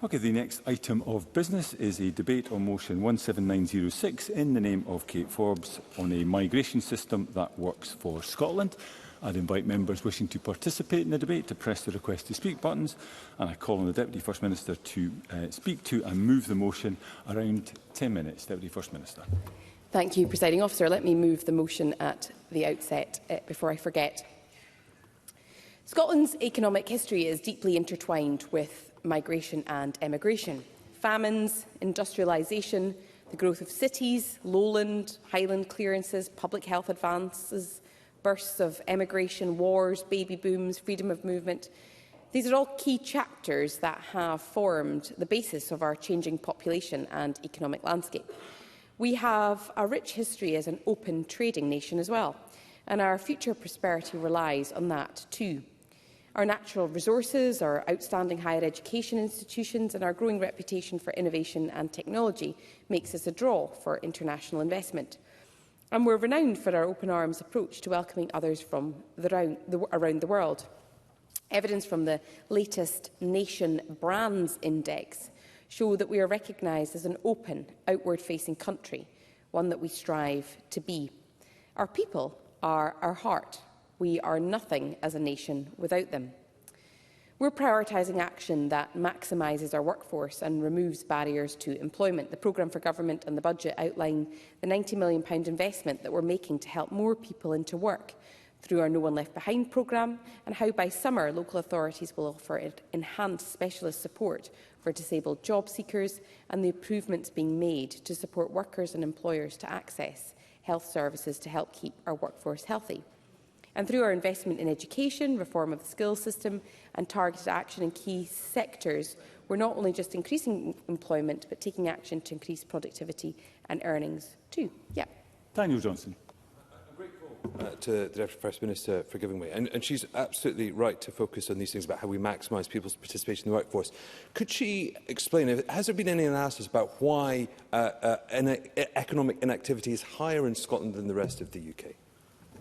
Okay, the next item of business is a debate on motion 17906 in the name of Kate Forbes on a migration system that works for Scotland. I'd invite members wishing to participate in the debate to press the request to speak buttons, and I call on the Deputy First Minister to speak to and move the motion. Around 10 minutes. Deputy First Minister. Thank you, Presiding Officer. Let me move the motion at the outset before I forget. Scotland's economic history is deeply intertwined with migration and emigration. Famines, industrialisation, the growth of cities, lowland, highland clearances, public health advances, bursts of emigration, wars, baby booms, freedom of movement. These are all key chapters that have formed the basis of our changing population and economic landscape. We have a rich history as an open trading nation as well, and our future prosperity relies on that too. Our natural resources, our outstanding higher education institutions and our growing reputation for innovation and technology makes us a draw for international investment. And we're renowned for our open arms approach to welcoming others from around the world. Evidence from the latest Nation Brands Index show that we are recognised as an open, outward-facing country, one that we strive to be. Our people are our heart. We are nothing as a nation without them. We're prioritising action that maximises our workforce and removes barriers to employment. The Programme for Government and the budget outline the £90 million investment that we're making to help more people into work through our No One Left Behind programme, and how by summer local authorities will offer enhanced specialist support for disabled job seekers, and the improvements being made to support workers and employers to access health services to help keep our workforce healthy. And through our investment in education, reform of the skills system and targeted action in key sectors, we're not only just increasing employment, but taking action to increase productivity and earnings too. Daniel Johnson. To the Deputy First Minister for giving way. And she's absolutely right to focus on these things about how we maximise people's participation in the workforce. Could she explain, has there been any analysis about why economic inactivity is higher in Scotland than the rest of the UK?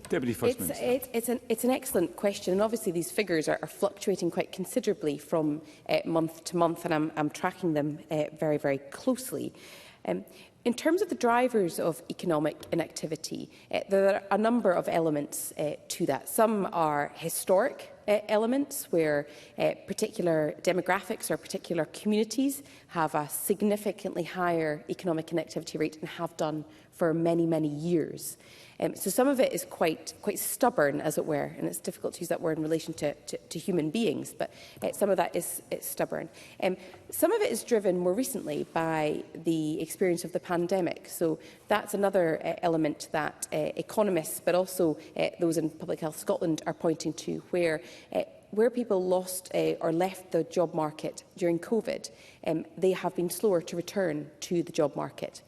Deputy First Minister. It's an excellent question, and obviously these figures are fluctuating quite considerably from month to month, and I'm tracking them very, very closely. In terms of the drivers of economic inactivity, there are a number of elements to that. Some are historic elements where particular demographics or particular communities have a significantly higher economic inactivity rate and have done for many, many years. So some of it is quite stubborn, as it were, and it's difficult to use that word in relation to human beings, but some of that is stubborn. Some of it is driven more recently by the experience of the pandemic. So that's another element that economists, but also those in Public Health Scotland are pointing to, where people lost or left the job market during COVID, they have been slower to return to the job market.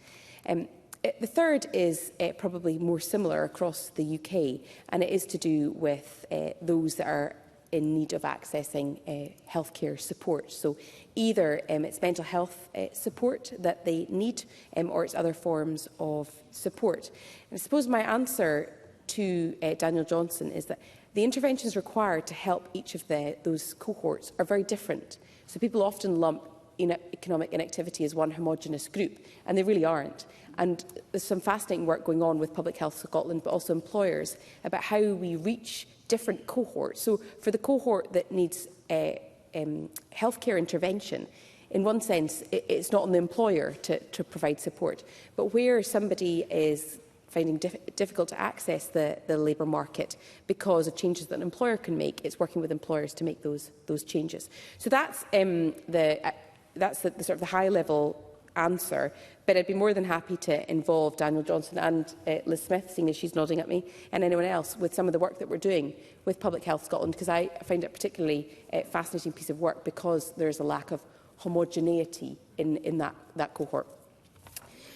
The third is probably more similar across the UK, and it is to do with those that are in need of accessing healthcare support. So either it's mental health support that they need, or it's other forms of support. And I suppose my answer to Daniel Johnson is that the interventions required to help each of those cohorts are very different. So people often lump economic inactivity as one homogenous group, and they really aren't. And there's some fascinating work going on with Public Health Scotland, but also employers, about how we reach different cohorts. So for the cohort that needs healthcare intervention, in one sense, it's not on the employer to provide support. But where somebody is finding difficult to access the labour market because of changes that an employer can make, it's working with employers to make those changes. So that's the sort of the high-level answer, but I'd be more than happy to involve Daniel Johnson and Liz Smith, seeing as she's nodding at me, and anyone else with some of the work that we're doing with Public Health Scotland, because I find it a particularly fascinating piece of work because there's a lack of homogeneity in that cohort.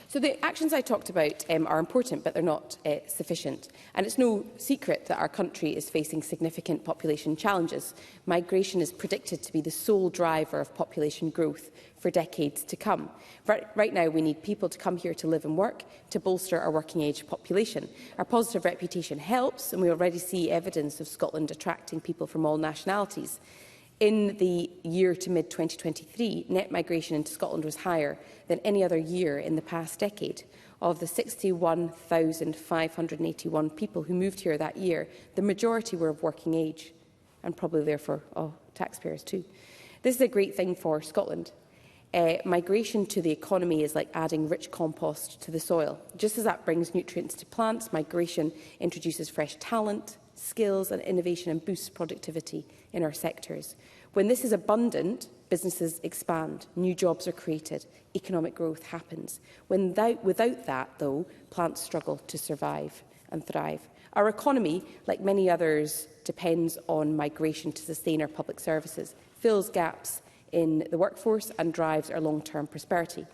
So the actions I talked about are important, but they're not sufficient. And it's no secret that our country is facing significant population challenges. Migration is predicted to be the sole driver of population growth for decades to come. Right now, we need people to come here to live and work, to bolster our working age population. Our positive reputation helps, and we already see evidence of Scotland attracting people from all nationalities. In the year to mid-2023, net migration into Scotland was higher than any other year in the past decade. Of the 61,581 people who moved here that year, the majority were of working age, and probably therefore taxpayers too. This is a great thing for Scotland. Migration to the economy is like adding rich compost to the soil. Just as that brings nutrients to plants, migration introduces fresh talent, skills and innovation and boosts productivity in our sectors. When this is abundant, businesses expand, new jobs are created, economic growth happens. Without that, though, plants struggle to survive and thrive. Our economy, like many others, depends on migration to sustain our public services, fills gaps in the workforce and drives our long-term prosperity.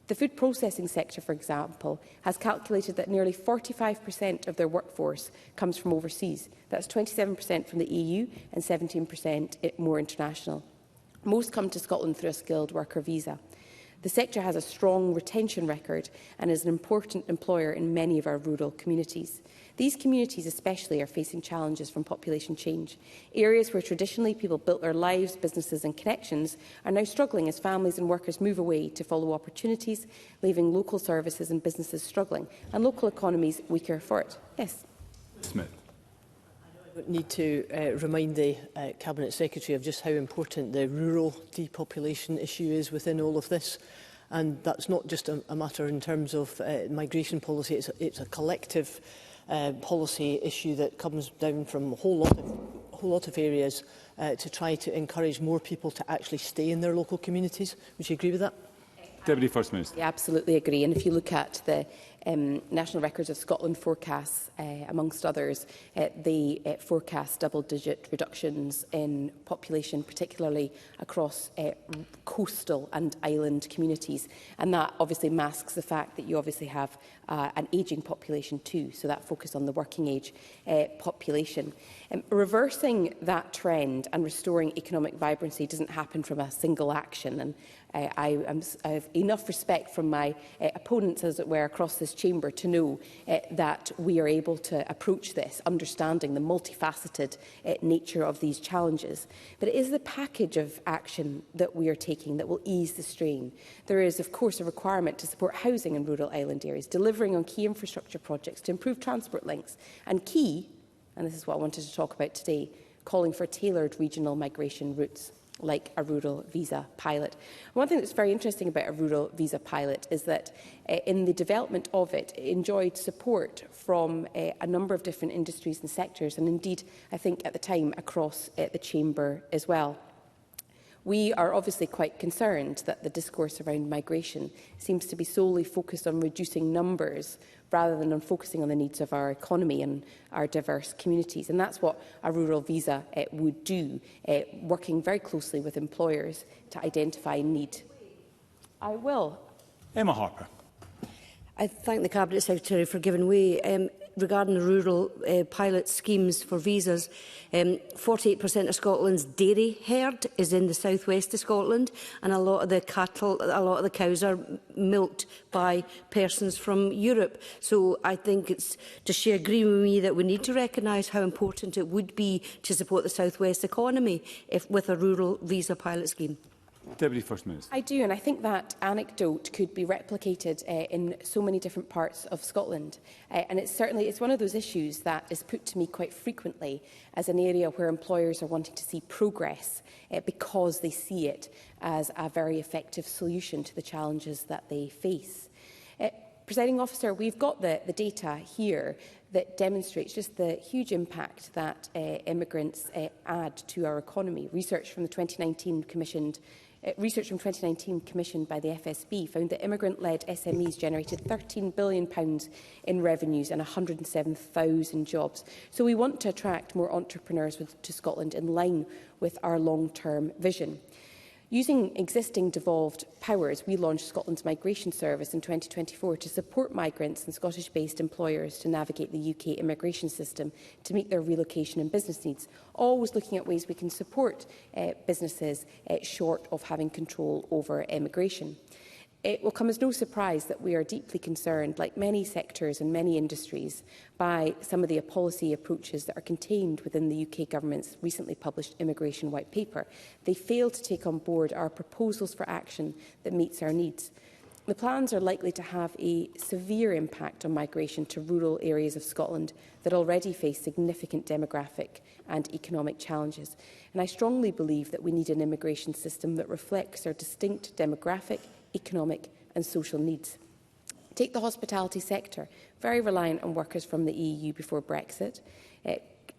The food processing sector, for example, has calculated that nearly 45% of their workforce comes from overseas. That's 27% from the EU and 17% more international. Most come to Scotland through a skilled worker visa. The sector has a strong retention record and is an important employer in many of our rural communities. These communities especially are facing challenges from population change. Areas where traditionally people built their lives, businesses and connections are now struggling as families and workers move away to follow opportunities, leaving local services and businesses struggling and local economies weaker for it. Yes. Smith. I don't need to remind the Cabinet Secretary of just how important the rural depopulation issue is within all of this. And that's not just a matter in terms of migration policy, it's a collective policy issue that comes down from a whole lot of areas to try to encourage more people to actually stay in their local communities. Would you agree with that? Deputy First Minister. I absolutely agree. And if you look at the National Records of Scotland forecasts, amongst others, they forecast double-digit reductions in population, particularly across coastal and island communities. And that obviously masks the fact that you obviously have an ageing population too, so that focus on the working age population. Reversing that trend and restoring economic vibrancy doesn't happen from a single action. And I have enough respect from my opponents, as it were, across this chamber to know that we are able to approach this, understanding the multifaceted nature of these challenges. But it is the package of action that we are taking that will ease the strain. There is, of course, a requirement to support housing in rural island areas, delivering on key infrastructure projects to improve transport links, and key, and this is what I wanted to talk about today, calling for tailored regional migration routes, like a rural visa pilot. One thing that's very interesting about a rural visa pilot is that in the development of it, it enjoyed support from a number of different industries and sectors, and indeed, I think at the time, across the chamber as well. We are obviously quite concerned that the discourse around migration seems to be solely focused on reducing numbers rather than on focusing on the needs of our economy and our diverse communities. And that's what a rural visa would do, working very closely with employers to identify need. I will. Emma Harper. I thank the Cabinet Secretary for giving way. Regarding the rural pilot schemes for visas, 48% of Scotland's dairy herd is in the southwest of Scotland, and a lot of the cattle, a lot of the cows are milked by persons from Europe. So I think it's, does she agree with me that we need to recognise how important it would be to support the southwest economy with a rural visa pilot scheme? Deputy First Minister. I do, and I think that anecdote could be replicated in so many different parts of Scotland. And it's one of those issues that is put to me quite frequently as an area where employers are wanting to see progress because they see it as a very effective solution to the challenges that they face. Presiding Officer, we've got the data here that demonstrates just the huge impact that immigrants add to our economy. Research from 2019 commissioned by the FSB found that immigrant-led SMEs generated £13 billion in revenues and 107,000 jobs. So we want to attract more entrepreneurs to Scotland in line with our long-term vision. Using existing devolved powers, we launched Scotland's Migration Service in 2024 to support migrants and Scottish-based employers to navigate the UK immigration system to meet their relocation and business needs, always looking at ways we can support businesses short of having control over immigration. It will come as no surprise that we are deeply concerned, like many sectors and many industries, by some of the policy approaches that are contained within the UK Government's recently published Immigration White Paper. They fail to take on board our proposals for action that meets our needs. The plans are likely to have a severe impact on migration to rural areas of Scotland that already face significant demographic and economic challenges. And I strongly believe that we need an immigration system that reflects our distinct demographic, economic and social needs. Take the hospitality sector, very reliant on workers from the EU before Brexit.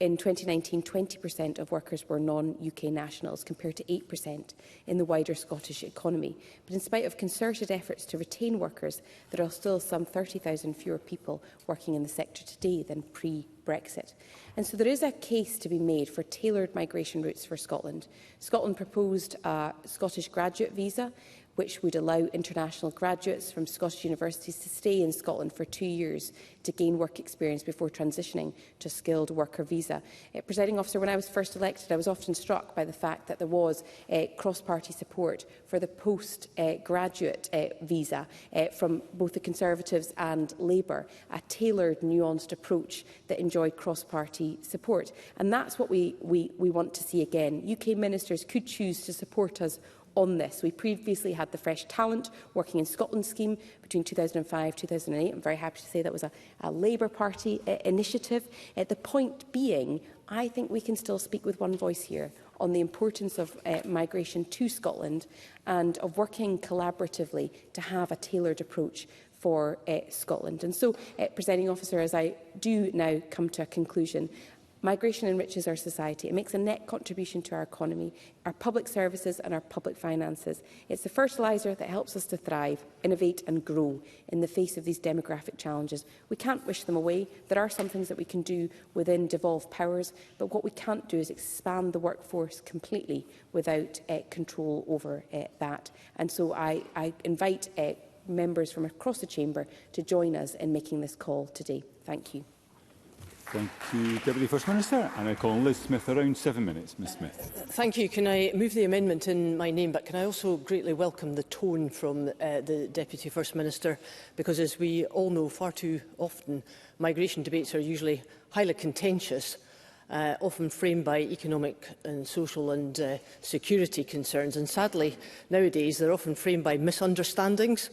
In 2019, 20% of workers were non-UK nationals, compared to 8% in the wider Scottish economy. But in spite of concerted efforts to retain workers, there are still some 30,000 fewer people working in the sector today than pre-Brexit. And so there is a case to be made for tailored migration routes for Scotland. Scotland proposed a Scottish graduate visa, which would allow international graduates from Scottish universities to stay in Scotland for 2 years to gain work experience before transitioning to a skilled worker visa. Presiding officer, when I was first elected, I was often struck by the fact that there was cross-party support for the post-graduate visa from both the Conservatives and Labour, a tailored, nuanced approach that enjoyed cross-party support. And that's what we want to see again. UK ministers could choose to support us on this. We previously had the Fresh Talent Working in Scotland scheme between 2005 and 2008. I'm very happy to say that was a Labour Party initiative. The point being, I think we can still speak with one voice here on the importance of migration to Scotland and of working collaboratively to have a tailored approach for Scotland. And so, Presiding Officer, as I do now come to a conclusion, migration enriches our society. It makes a net contribution to our economy, our public services and our public finances. It's the fertiliser that helps us to thrive, innovate and grow in the face of these demographic challenges. We can't wish them away. There are some things that we can do within devolved powers, but what we can't do is expand the workforce completely without control over that. And so I invite members from across the chamber to join us in making this call today. Thank you. Thank you, Deputy First Minister. And I call Liz Smith, around 7 minutes. Ms Smith. Thank you. Can I move the amendment in my name? But can I also greatly welcome the tone from the Deputy First Minister? Because as we all know, far too often, migration debates are usually highly contentious, often framed by economic and social and security concerns. And sadly, nowadays, they're often framed by misunderstandings,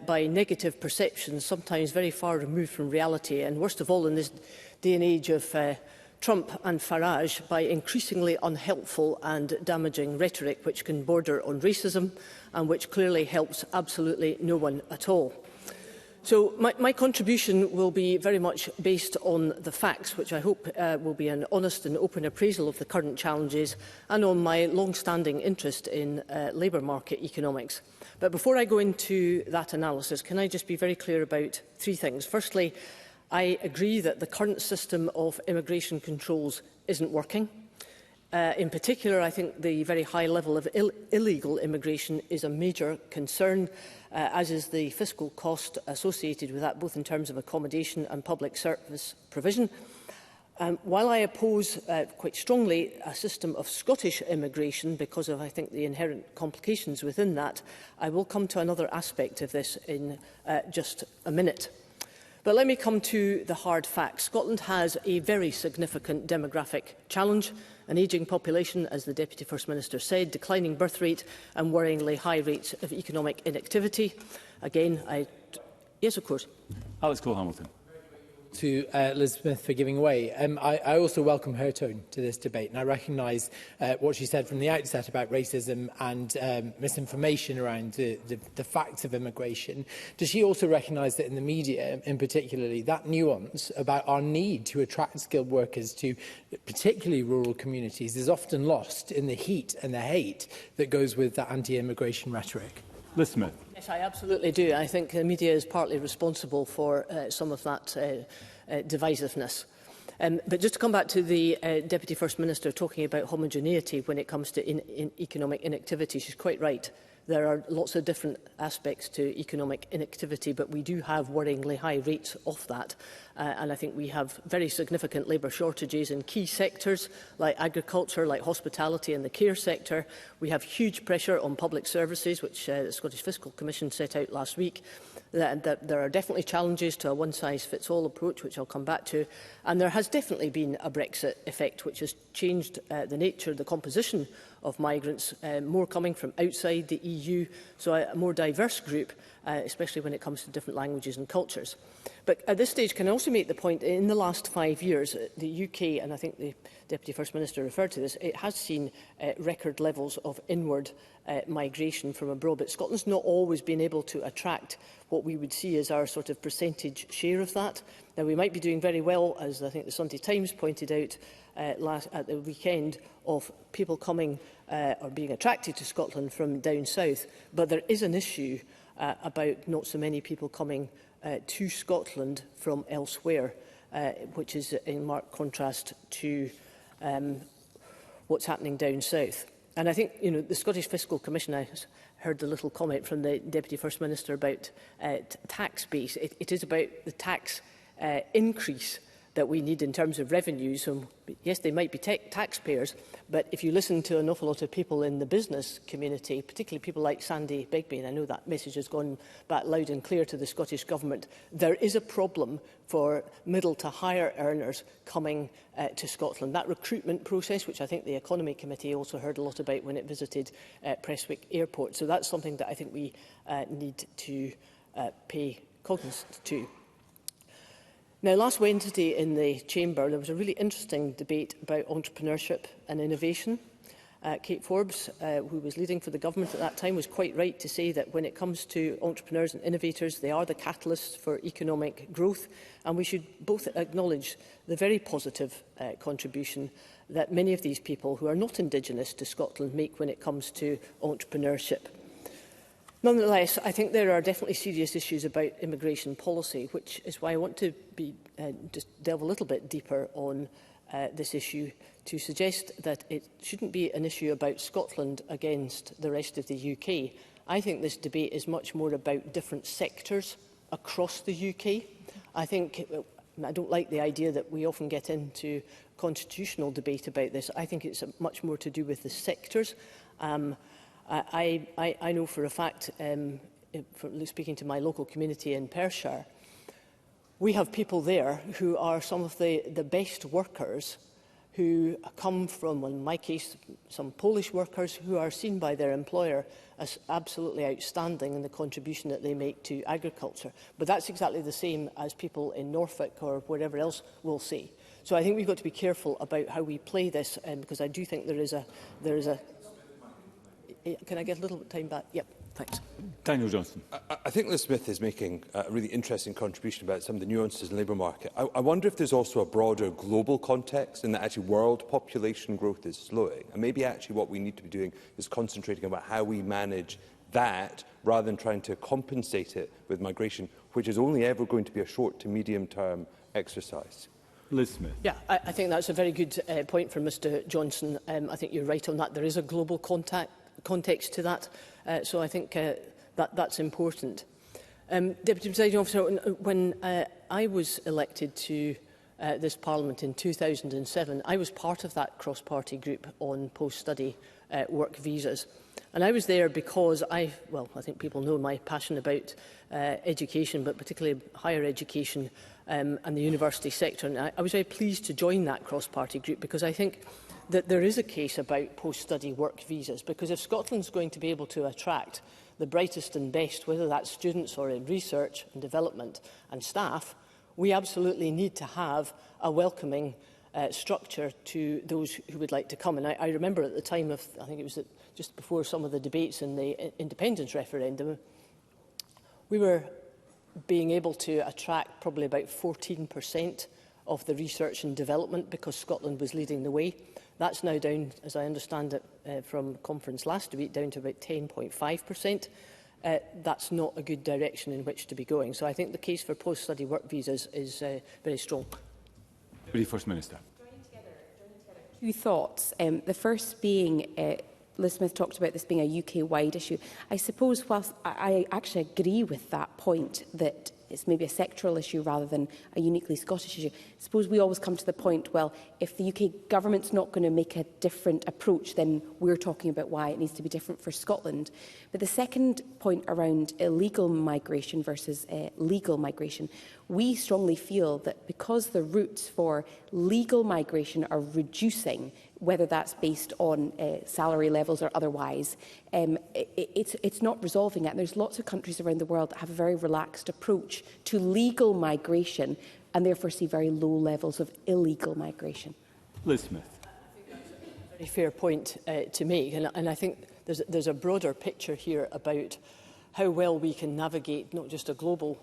by negative perceptions, sometimes very far removed from reality. And worst of all, in this day and age of Trump and Farage, by increasingly unhelpful and damaging rhetoric which can border on racism and which clearly helps absolutely no one at all. So my contribution will be very much based on the facts, which I hope will be an honest and open appraisal of the current challenges, and on my long-standing interest in labour market economics. But before I go into that analysis, can I just be very clear about three things? Firstly, I agree that the current system of immigration controls isn't working. In particular, I think the very high level of illegal immigration is a major concern, as is the fiscal cost associated with that, both in terms of accommodation and public service provision. While I oppose quite strongly a system of Scottish immigration because of, I think, the inherent complications within that, I will come to another aspect of this in just a minute. But let me come to the hard facts. Scotland has a very significant demographic challenge, an ageing population, as the Deputy First Minister said, declining birth rate and worryingly high rates of economic inactivity. Again, yes, of course. Alex Cole-Hamilton. To Liz Smith for giving way. I also welcome her tone to this debate, and I recognise what she said from the outset about racism and misinformation around the facts of immigration. Does she also recognise that in the media, in particular, that nuance about our need to attract skilled workers to particularly rural communities is often lost in the heat and the hate that goes with that anti-immigration rhetoric? Liz Smith. Yes, I absolutely do. I think the media is partly responsible for some of that divisiveness. But just to come back to the Deputy First Minister talking about homogeneity when it comes to economic inactivity, she's quite right. There are lots of different aspects to economic inactivity, but we do have worryingly high rates of that. And I think we have very significant labour shortages in key sectors like agriculture, like hospitality and the care sector. We have huge pressure on public services, which the Scottish Fiscal Commission set out last week. That there are definitely challenges to a one-size-fits-all approach, which I'll come back to. And there has definitely been a Brexit effect, which has changed the nature, the composition of migrants, more coming from outside the EU, so a more diverse group, especially when it comes to different languages and cultures. But at this stage, can I also make the point, in the last 5 years, the UK, and I think the Deputy First Minister referred to this, it has seen record levels of inward migration from abroad. But Scotland's not always been able to attract what we would see as our sort of percentage share of that. Now, we might be doing very well, as I think the Sunday Times pointed out at the weekend, of people coming or being attracted to Scotland from down south. But there is an issue about not so many people coming to Scotland from elsewhere, which is in marked contrast to what's happening down south. And I think, you know, the Scottish Fiscal Commission, I heard the little comment from the Deputy First Minister about tax base. It is about the tax increase that we need in terms of revenues. So, yes, they might be taxpayers, but if you listen to an awful lot of people in the business community, particularly people like Sandy Begbie, and I know that message has gone back loud and clear to the Scottish Government, there is a problem for middle to higher earners coming to Scotland. That recruitment process, which I think the Economy Committee also heard a lot about when it visited Prestwick Airport. So that's something that I think we need to pay cognizance to. Now, last Wednesday in the Chamber, there was a really interesting debate about entrepreneurship and innovation. Kate Forbes, who was leading for the government at that time, was quite right to say that when it comes to entrepreneurs and innovators, they are the catalysts for economic growth, and we should both acknowledge the very positive contribution that many of these people who are not Indigenous to Scotland make when it comes to entrepreneurship. Nonetheless, I think there are definitely serious issues about immigration policy, which is why I want to just delve a little bit deeper on this issue, to suggest that it shouldn't be an issue about Scotland against the rest of the UK. I think this debate is much more about different sectors across the UK. I don't like the idea that we often get into constitutional debate about this. I think it's much more to do with the sectors. I know for a fact, from speaking to my local community in Perthshire, we have people there who are some of the best workers who come from, in my case, some Polish workers who are seen by their employer as absolutely outstanding in the contribution that they make to agriculture. But that's exactly the same as people in Norfolk or wherever else will say. So I think we've got to be careful about how we play this, because I do think there is a Can I get a little bit of time back? Yep, thanks. Daniel Johnson. I think Liz Smith is making a really interesting contribution about some of the nuances in the labour market. I wonder if there's also a broader global context in that actually world population growth is slowing. And maybe actually what we need to be doing is concentrating about how we manage that rather than trying to compensate it with migration, which is only ever going to be a short to medium term exercise. Liz Smith. Yeah, I think that's a very good point from Mr Johnson. I think you're right on that. There is a global context to that, so I think that's important. Deputy Presiding Officer, when I was elected to this Parliament in 2007, I was part of that cross-party group on post-study work visas. And I was there because I think people know my passion about education, but particularly higher education and the university sector. And I was very pleased to join that cross-party group because I think that there is a case about post-study work visas. Because if Scotland's going to be able to attract the brightest and best, whether that's students or in research and development and staff, we absolutely need to have a welcoming structure to those who would like to come. And I remember at the time of, I think it was just before some of the debates in the independence referendum, we were being able to attract probably about 14% of the research and development because Scotland was leading the way. That's now down, as I understand it from conference last week, down to about 10.5%. That's not a good direction in which to be going. So I think the case for post-study work visas is very strong. Deputy First Minister. Two thoughts. The first being Liz Smith talked about this being a UK-wide issue. I suppose whilst I actually agree with that point that it's maybe a sectoral issue rather than a uniquely Scottish issue, I suppose we always come to the point, well, if the UK government's not going to make a different approach, then we're talking about why it needs to be different for Scotland. But the second point around illegal migration versus legal migration, we strongly feel that because the routes for legal migration are reducing, whether that's based on salary levels or otherwise, it's not resolving it. And there's lots of countries around the world that have a very relaxed approach to legal migration and therefore see very low levels of illegal migration. Liz Smith. A very fair point to make, and I think there's a broader picture here about how well we can navigate not just a global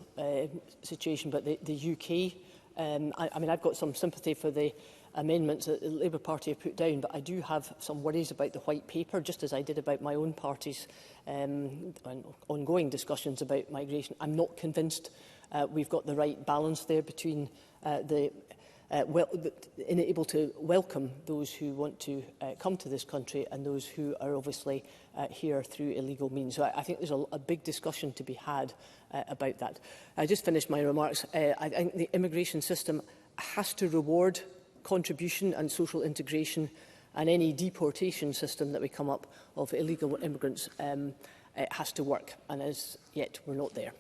situation, but the UK. I mean, I've got some sympathy for the amendments that the Labour Party have put down, but I do have some worries about the White Paper, just as I did about my own party's ongoing discussions about migration. I'm not convinced we've got the right balance there between able to welcome those who want to come to this country and those who are obviously here through illegal means. So I think there's a big discussion to be had about that. I just finished my remarks. I think the immigration system has to reward contribution and social integration, and any deportation system that we come up of illegal immigrants it has to work, and as yet we're not there.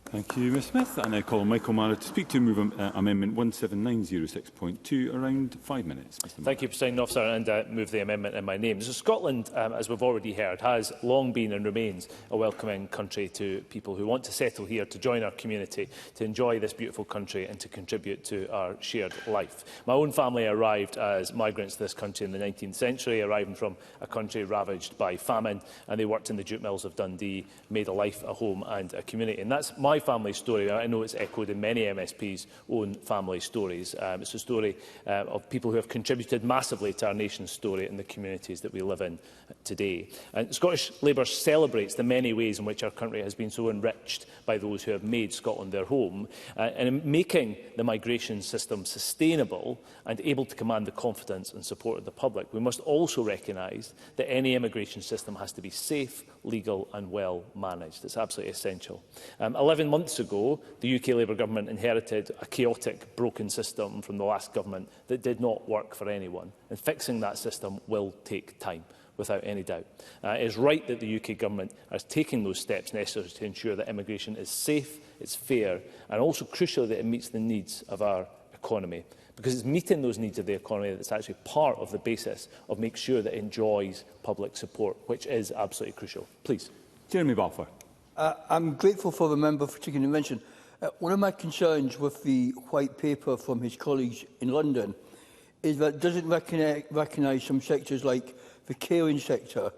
Thank you, Ms Smith. And I call Michael Mara to speak to move Amendment 17906.2. Around 5 minutes. Thank you, Presiding Officer, and move the amendment in my name. So Scotland, as we've already heard, has long been and remains a welcoming country to people who want to settle here, to join our community, to enjoy this beautiful country and to contribute to our shared life. My own family arrived as migrants to this country in the 19th century, arriving from a country ravaged by famine, and they worked in the jute mills of Dundee, made a life, a home and a community. And that's my family story. I know it's echoed in many MSPs' own family stories. It's a story of people who have contributed massively to our nation's story and the communities that we live in today. And Scottish Labour celebrates the many ways in which our country has been so enriched by those who have made Scotland their home. And in making the migration system sustainable and able to command the confidence and support of the public, we must also recognise that any immigration system has to be safe, legal and well managed. It's absolutely essential. 11 months ago, the UK Labour government inherited a chaotic, broken system from the last government that did not work for anyone. And fixing that system will take time, without any doubt. It is right that the UK government is taking those steps necessary to ensure that immigration is safe, it's fair, and also crucially that it meets the needs of our economy. Because it's meeting those needs of the economy that's actually part of the basis of making sure that it enjoys public support, which is absolutely crucial. Please. Jeremy Balfour. I'm grateful for the member for taking the mention. One of my concerns with the White Paper from his colleagues in London is that it doesn't recognise some sectors like the caring sector,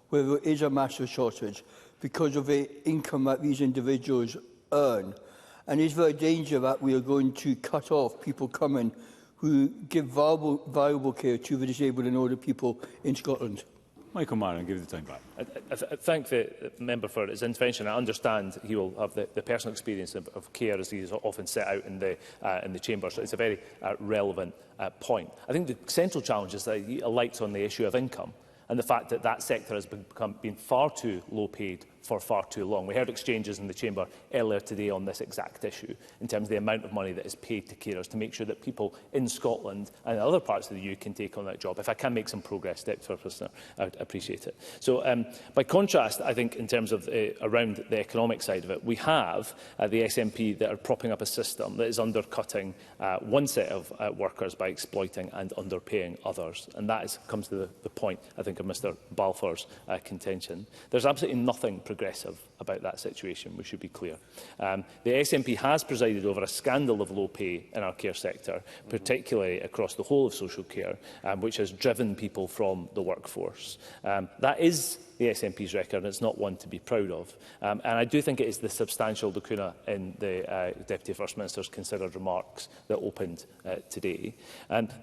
where there is a massive shortage because of the income that these individuals earn. And is there a danger that we are going to cut off people coming who give valuable care to the disabled and older people in Scotland? Michael Mara, give the time back. I thank the member for his intervention. I understand he will have the personal experience of care as he is often set out in the chamber. So it's a very relevant point. I think the central challenge is that he alights on the issue of income and the fact that that sector has been far too low paid for far too long. We heard exchanges in the chamber earlier today on this exact issue in terms of the amount of money that is paid to carers to make sure that people in Scotland and other parts of the UK can take on that job. If I can make some progress steps for a prisoner, I would appreciate it. So by contrast, I think in terms of around the economic side of it, we have the SNP that are propping up a system that is undercutting one set of workers by exploiting and underpaying others. And that comes to the point, I think, of Mr Balfour's contention. There's absolutely nothing progressive about that situation, we should be clear. The SNP has presided over a scandal of low pay in our care sector, particularly across the whole of social care, which has driven people from the workforce. That is the SNP's record, and it's not one to be proud of. And I do think it is the substantial lacuna in the Deputy First Minister's considered remarks that opened today.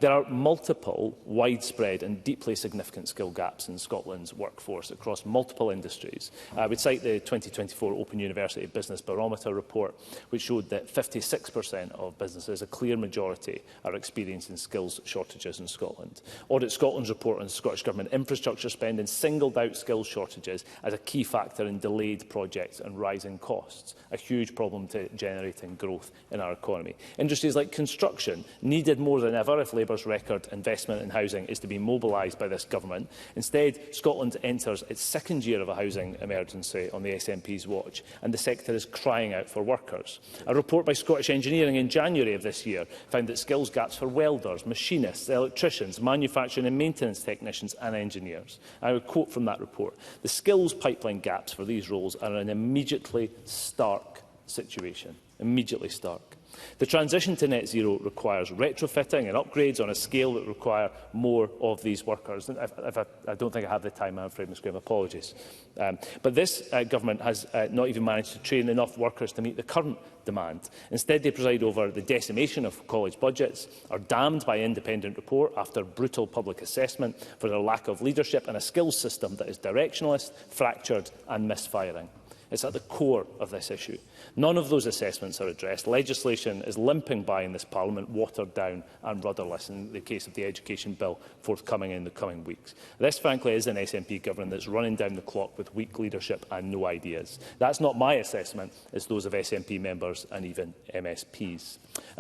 There are multiple, widespread and deeply significant skill gaps in Scotland's workforce across multiple industries. I would cite the 2024 Open University Business Barometer report, which showed that 56% of businesses, a clear majority, are experiencing skills shortages in Scotland. Audit Scotland's report on Scottish Government infrastructure spending singled out skills shortages as a key factor in delayed projects and rising costs, a huge problem to generating growth in our economy. Industries like construction, needed more than ever if Labour's record investment in housing is to be mobilised by this government. Instead, Scotland enters its second year of a housing emergency on the SNP's watch, and the sector is crying out for workers. A report by Scottish Engineering in January of this year found that skills gaps for welders, machinists, electricians, manufacturing and maintenance technicians and engineers. I would quote from that report: "The skills pipeline gaps for these roles are an immediately stark situation." Immediately stark. The transition to net zero requires retrofitting and upgrades on a scale that require more of these workers. I don't think I have the time, I'm afraid, Ms Graham. Apologies. But this government has not even managed to train enough workers to meet the current demand. Instead, they preside over the decimation of college budgets, are damned by independent report after brutal public assessment for their lack of leadership and a skills system that is directionalist, fractured and misfiring. It's at the core of this issue. None of those assessments are addressed. Legislation is limping by in this Parliament, watered down and rudderless in the case of the Education Bill forthcoming in the coming weeks. This, frankly, is an SNP government that's running down the clock with weak leadership and no ideas. That's not my assessment, it's those of SNP members and even MSPs.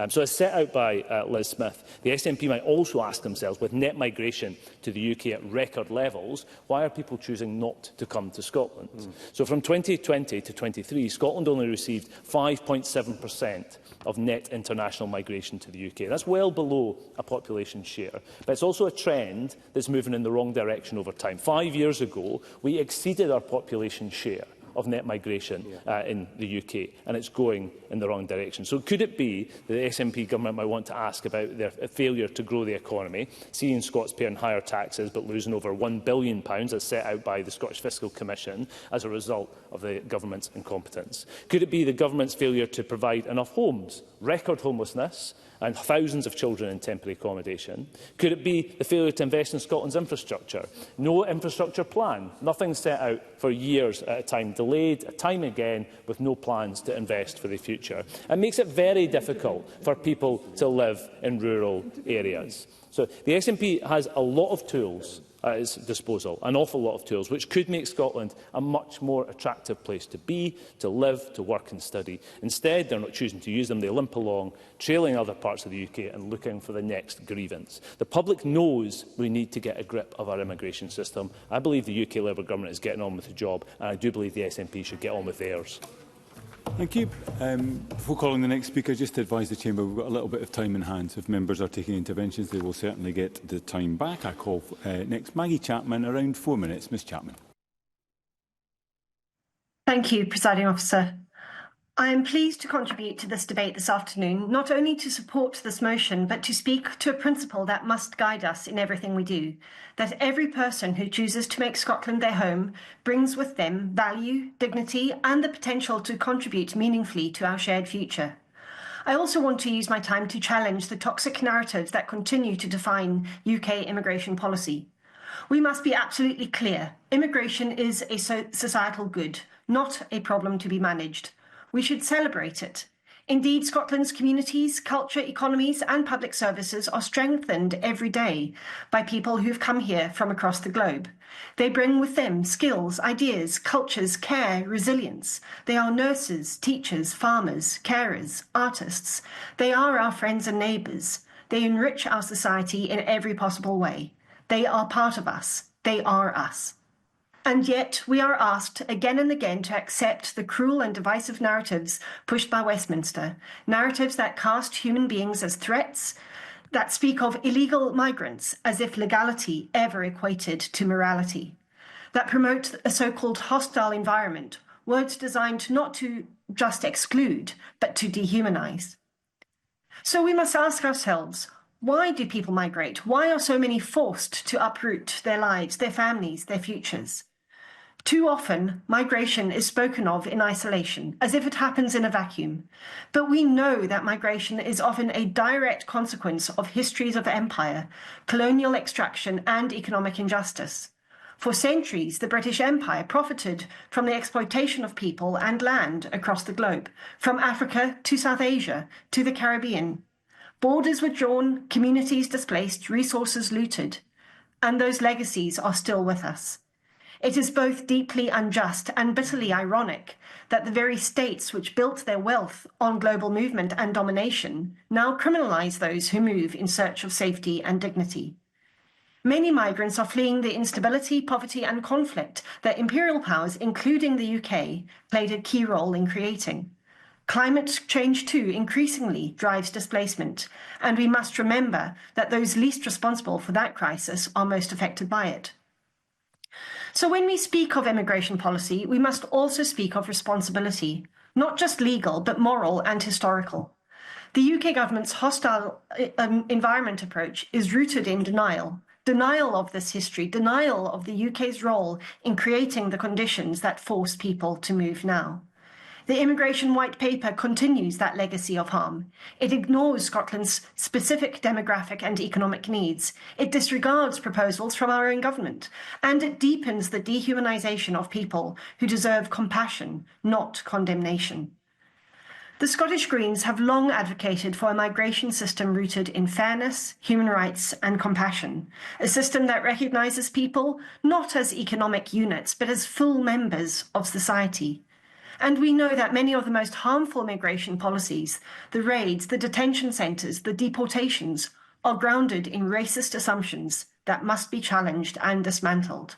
So as set out by Liz Smith, the SNP might also ask themselves, with net migration to the UK at record levels, why are people choosing not to come to Scotland? So from 2020 to 23, Scotland only received 5.7% of net international migration to the UK. That's well below a population share, but it's also a trend that's moving in the wrong direction over time. 5 years ago, we exceeded our population share of net migration in the UK, and it's going in the wrong direction. So could it be that the SNP government might want to ask about their failure to grow the economy, seeing Scots paying higher taxes but losing over £1 billion as set out by the Scottish Fiscal Commission as a result of the government's incompetence? Could it be the government's failure to provide enough homes, record homelessness and thousands of children in temporary accommodation? Could it be the failure to invest in Scotland's infrastructure? No infrastructure plan, nothing set out for years at a time, delayed time again with no plans to invest for the future. It makes it very difficult for people to live in rural areas. So the SNP has a lot of tools at its disposal, an awful lot of tools, which could make Scotland a much more attractive place to be, to live, to work and study. Instead, they're not choosing to use them. They limp along, trailing other parts of the UK and looking for the next grievance. The public knows we need to get a grip of our immigration system. I believe the UK Labour government is getting on with the job, and I do believe the SNP should get on with theirs. Thank you. Before calling the next speaker, just to advise the Chamber, we've got a little bit of time in hand. So if members are taking interventions, they will certainly get the time back. I call next Maggie Chapman, around 4 minutes. Ms Chapman. Thank you, Presiding Officer. I am pleased to contribute to this debate this afternoon, not only to support this motion, but to speak to a principle that must guide us in everything we do, that every person who chooses to make Scotland their home brings with them value, dignity, and the potential to contribute meaningfully to our shared future. I also want to use my time to challenge the toxic narratives that continue to define UK immigration policy. We must be absolutely clear. Immigration is a societal good, not a problem to be managed. We should celebrate it. Indeed, Scotland's communities, culture, economies and public services are strengthened every day by people who've come here from across the globe. They bring with them skills, ideas, cultures, care, resilience. They are nurses, teachers, farmers, carers, artists. They are our friends and neighbours. They enrich our society in every possible way. They are part of us. They are us. And yet we are asked again and again to accept the cruel and divisive narratives pushed by Westminster, narratives that cast human beings as threats, that speak of illegal migrants as if legality ever equated to morality, that promote a so-called hostile environment, words designed not to just exclude, but to dehumanize. So we must ask ourselves, why do people migrate? Why are so many forced to uproot their lives, their families, their futures? Too often, migration is spoken of in isolation, as if it happens in a vacuum. But we know that migration is often a direct consequence of histories of empire, colonial extraction, and economic injustice. For centuries, the British Empire profited from the exploitation of people and land across the globe, from Africa to South Asia to the Caribbean. Borders were drawn, communities displaced, resources looted, and those legacies are still with us. It is both deeply unjust and bitterly ironic that the very states which built their wealth on global movement and domination now criminalise those who move in search of safety and dignity. Many migrants are fleeing the instability, poverty and conflict that imperial powers, including the UK, played a key role in creating. Climate change too increasingly drives displacement, and we must remember that those least responsible for that crisis are most affected by it. So when we speak of immigration policy, we must also speak of responsibility, not just legal, but moral and historical. The UK government's hostile environment approach is rooted in denial of this history, denial of the UK's role in creating the conditions that force people to move now. The Immigration White Paper continues that legacy of harm. It ignores Scotland's specific demographic and economic needs. It disregards proposals from our own government. And it deepens the dehumanisation of people who deserve compassion, not condemnation. The Scottish Greens have long advocated for a migration system rooted in fairness, human rights and compassion, a system that recognises people not as economic units, but as full members of society. And we know that many of the most harmful migration policies, the raids, the detention centres, the deportations, are grounded in racist assumptions that must be challenged and dismantled.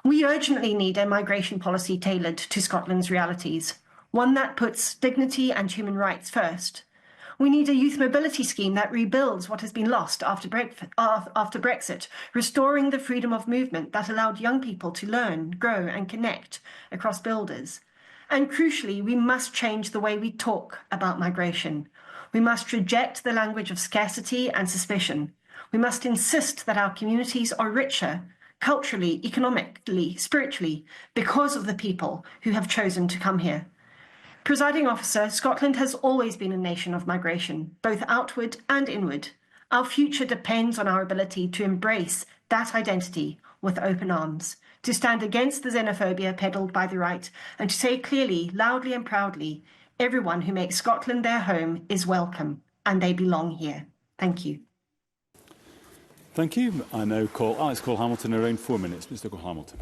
We urgently need a migration policy tailored to Scotland's realities, one that puts dignity and human rights first. We need a youth mobility scheme that rebuilds what has been lost after Brexit, restoring the freedom of movement that allowed young people to learn, grow and connect across borders. And crucially, we must change the way we talk about migration. We must reject the language of scarcity and suspicion. We must insist that our communities are richer, culturally, economically, spiritually, because of the people who have chosen to come here. Presiding Officer, Scotland has always been a nation of migration, both outward and inward. Our future depends on our ability to embrace that identity with open arms, to stand against the xenophobia peddled by the right, and to say clearly, loudly and proudly, everyone who makes Scotland their home is welcome, and they belong here. Thank you. Thank you. I now call Alex Cole-Hamilton, around 4 minutes. Mr Cole-Hamilton.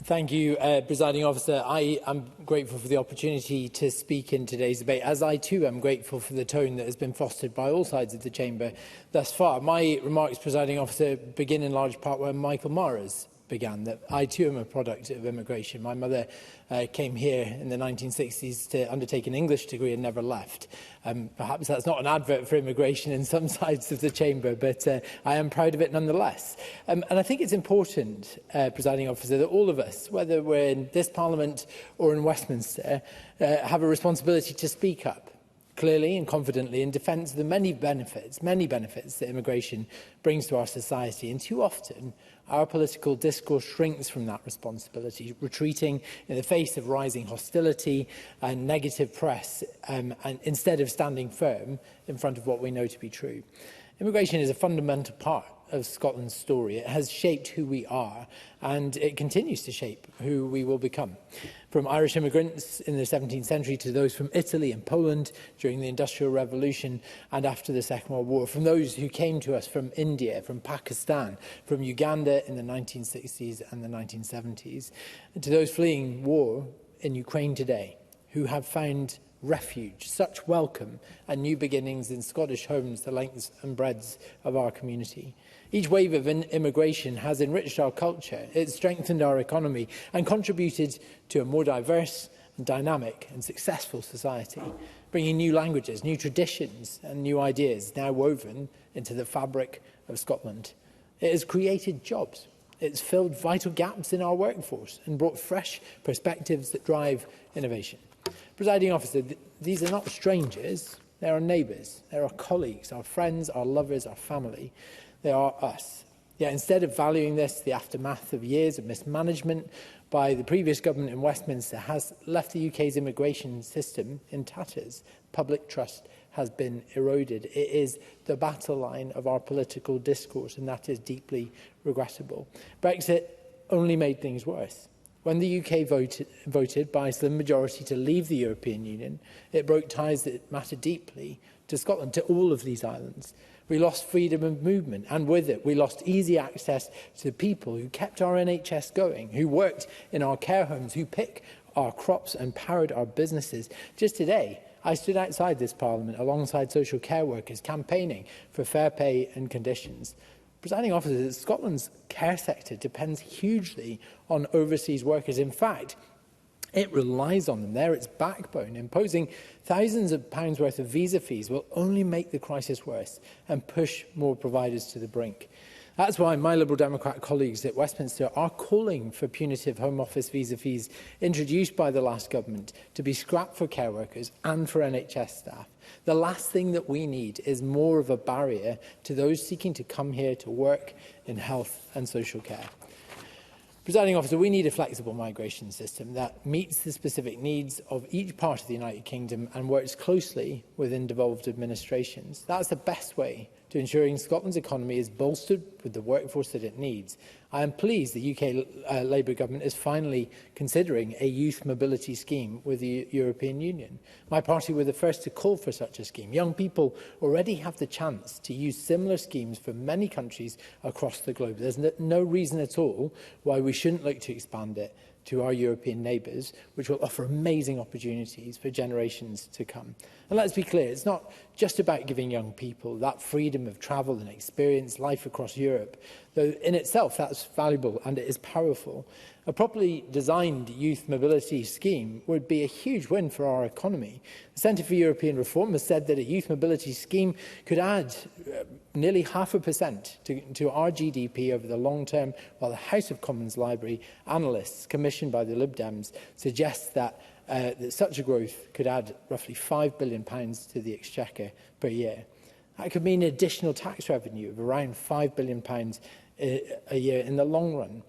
Thank you, Presiding Officer. I am grateful for the opportunity to speak in today's debate, as I too am grateful for the tone that has been fostered by all sides of the Chamber thus far. My remarks, Presiding Officer, begin in large part where Michael Mara's began, that I too am a product of immigration. My mother came here in the 1960s to undertake an English degree and never left. Perhaps that's not an advert for immigration in some sides of the Chamber, but I am proud of it nonetheless. And I think it's important, Presiding Officer, that all of us, whether we're in this Parliament or in Westminster, have a responsibility to speak up clearly and confidently in defence of the many benefits that immigration brings to our society. And too often, our political discourse shrinks from that responsibility, retreating in the face of rising hostility and negative press, and instead of standing firm in front of what we know to be true. Immigration is a fundamental part of Scotland's story. It has shaped who we are, and it continues to shape who we will become. From Irish immigrants in the 17th century to those from Italy and Poland during the Industrial Revolution and after the Second World War, from those who came to us from India, from Pakistan, from Uganda in the 1960s and the 1970s, and to those fleeing war in Ukraine today, who have found refuge, such welcome and new beginnings in Scottish homes, the lengths and breadths of our community. Each wave of immigration has enriched our culture, it's strengthened our economy and contributed to a more diverse and dynamic and successful society, bringing new languages, new traditions and new ideas now woven into the fabric of Scotland. It has created jobs. It's filled vital gaps in our workforce and brought fresh perspectives that drive innovation. Presiding Officer, these are not strangers, they are neighbours, they are colleagues, our friends, our lovers, our family. They are us. Yet instead of valuing this, the aftermath of years of mismanagement by the previous government in Westminster has left the UK's immigration system in tatters. Public trust has been eroded. It is the battle line of our political discourse, and that is deeply regrettable. Brexit only made things worse. When the UK voted by a slim majority to leave the European Union, it broke ties that matter deeply to Scotland, to all of these islands. We lost freedom of movement, and with it, we lost easy access to people who kept our NHS going, who worked in our care homes, who pick our crops and powered our businesses. Just today, I stood outside this Parliament alongside social care workers campaigning for fair pay and conditions. Presiding officer, Scotland's care sector depends hugely on overseas workers. In fact, it relies on them. They're its backbone. Imposing thousands of pounds worth of visa fees will only make the crisis worse and push more providers to the brink. That's why my Liberal Democrat colleagues at Westminster are calling for punitive Home Office visa fees introduced by the last government to be scrapped for care workers and for NHS staff. The last thing that we need is more of a barrier to those seeking to come here to work in health and social care. Presiding officer, we need a flexible migration system that meets the specific needs of each part of the United Kingdom and works closely within devolved administrations. That's the best way to ensuring Scotland's economy is bolstered with the workforce that it needs. I am pleased the UK Labour government is finally considering a youth mobility scheme with the European Union. My party were the first to call for such a scheme. Young people already have the chance to use similar schemes for many countries across the globe. There's no reason at all why we shouldn't look to expand it to our European neighbours, which will offer amazing opportunities for generations to come. And let's be clear, it's not just about giving young people that freedom of travel and experience life across Europe, though in itself that's valuable and it is powerful. A properly designed youth mobility scheme would be a huge win for our economy. The Centre for European Reform has said that a youth mobility scheme could add nearly 0.5% to our GDP over the long term, while the House of Commons Library analysts commissioned by the Lib Dems suggest that such a growth could add roughly £5 billion to the exchequer per year. That could mean additional tax revenue of around £5 billion a year in the long run.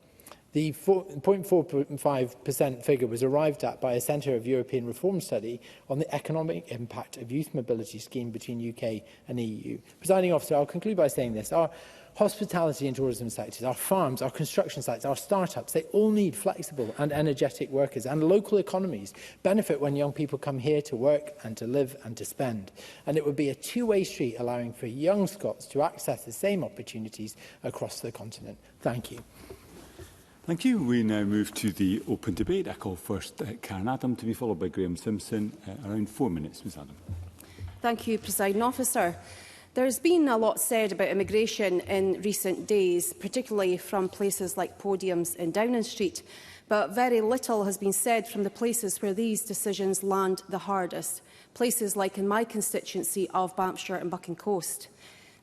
The 0.45% figure was arrived at by a Centre of European Reform study on the economic impact of youth mobility scheme between UK and EU. Presiding officer, I'll conclude by saying this. Our hospitality and tourism sectors, our farms, our construction sites, our startups, they all need flexible and energetic workers, and local economies benefit when young people come here to work and to live and to spend. And it would be a two-way street, allowing for young Scots to access the same opportunities across the continent. Thank you. Thank you. We now move to the open debate. I call first Karen Adam to be followed by Graham Simpson. Around 4 minutes, Ms Adam. Thank you, Presiding Officer. There's been a lot said about immigration in recent days, particularly from places like podiums in Downing Street, but very little has been said from the places where these decisions land the hardest, places like in my constituency of Banffshire and Bucking Coast.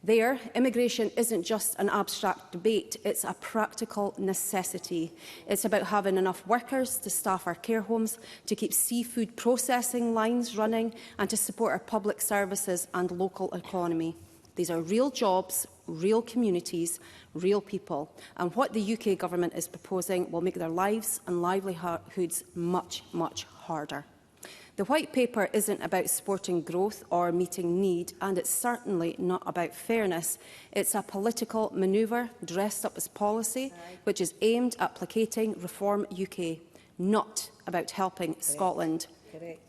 There, immigration isn't just an abstract debate, it's a practical necessity. It's about having enough workers to staff our care homes, to keep seafood processing lines running, and to support our public services and local economy. These are real jobs, real communities, real people. And what the UK government is proposing will make their lives and livelihoods much, much harder. The White Paper isn't about supporting growth or meeting need, and it's certainly not about fairness. It's a political manoeuvre dressed up as policy, which is aimed at placating Reform UK, not about helping Scotland,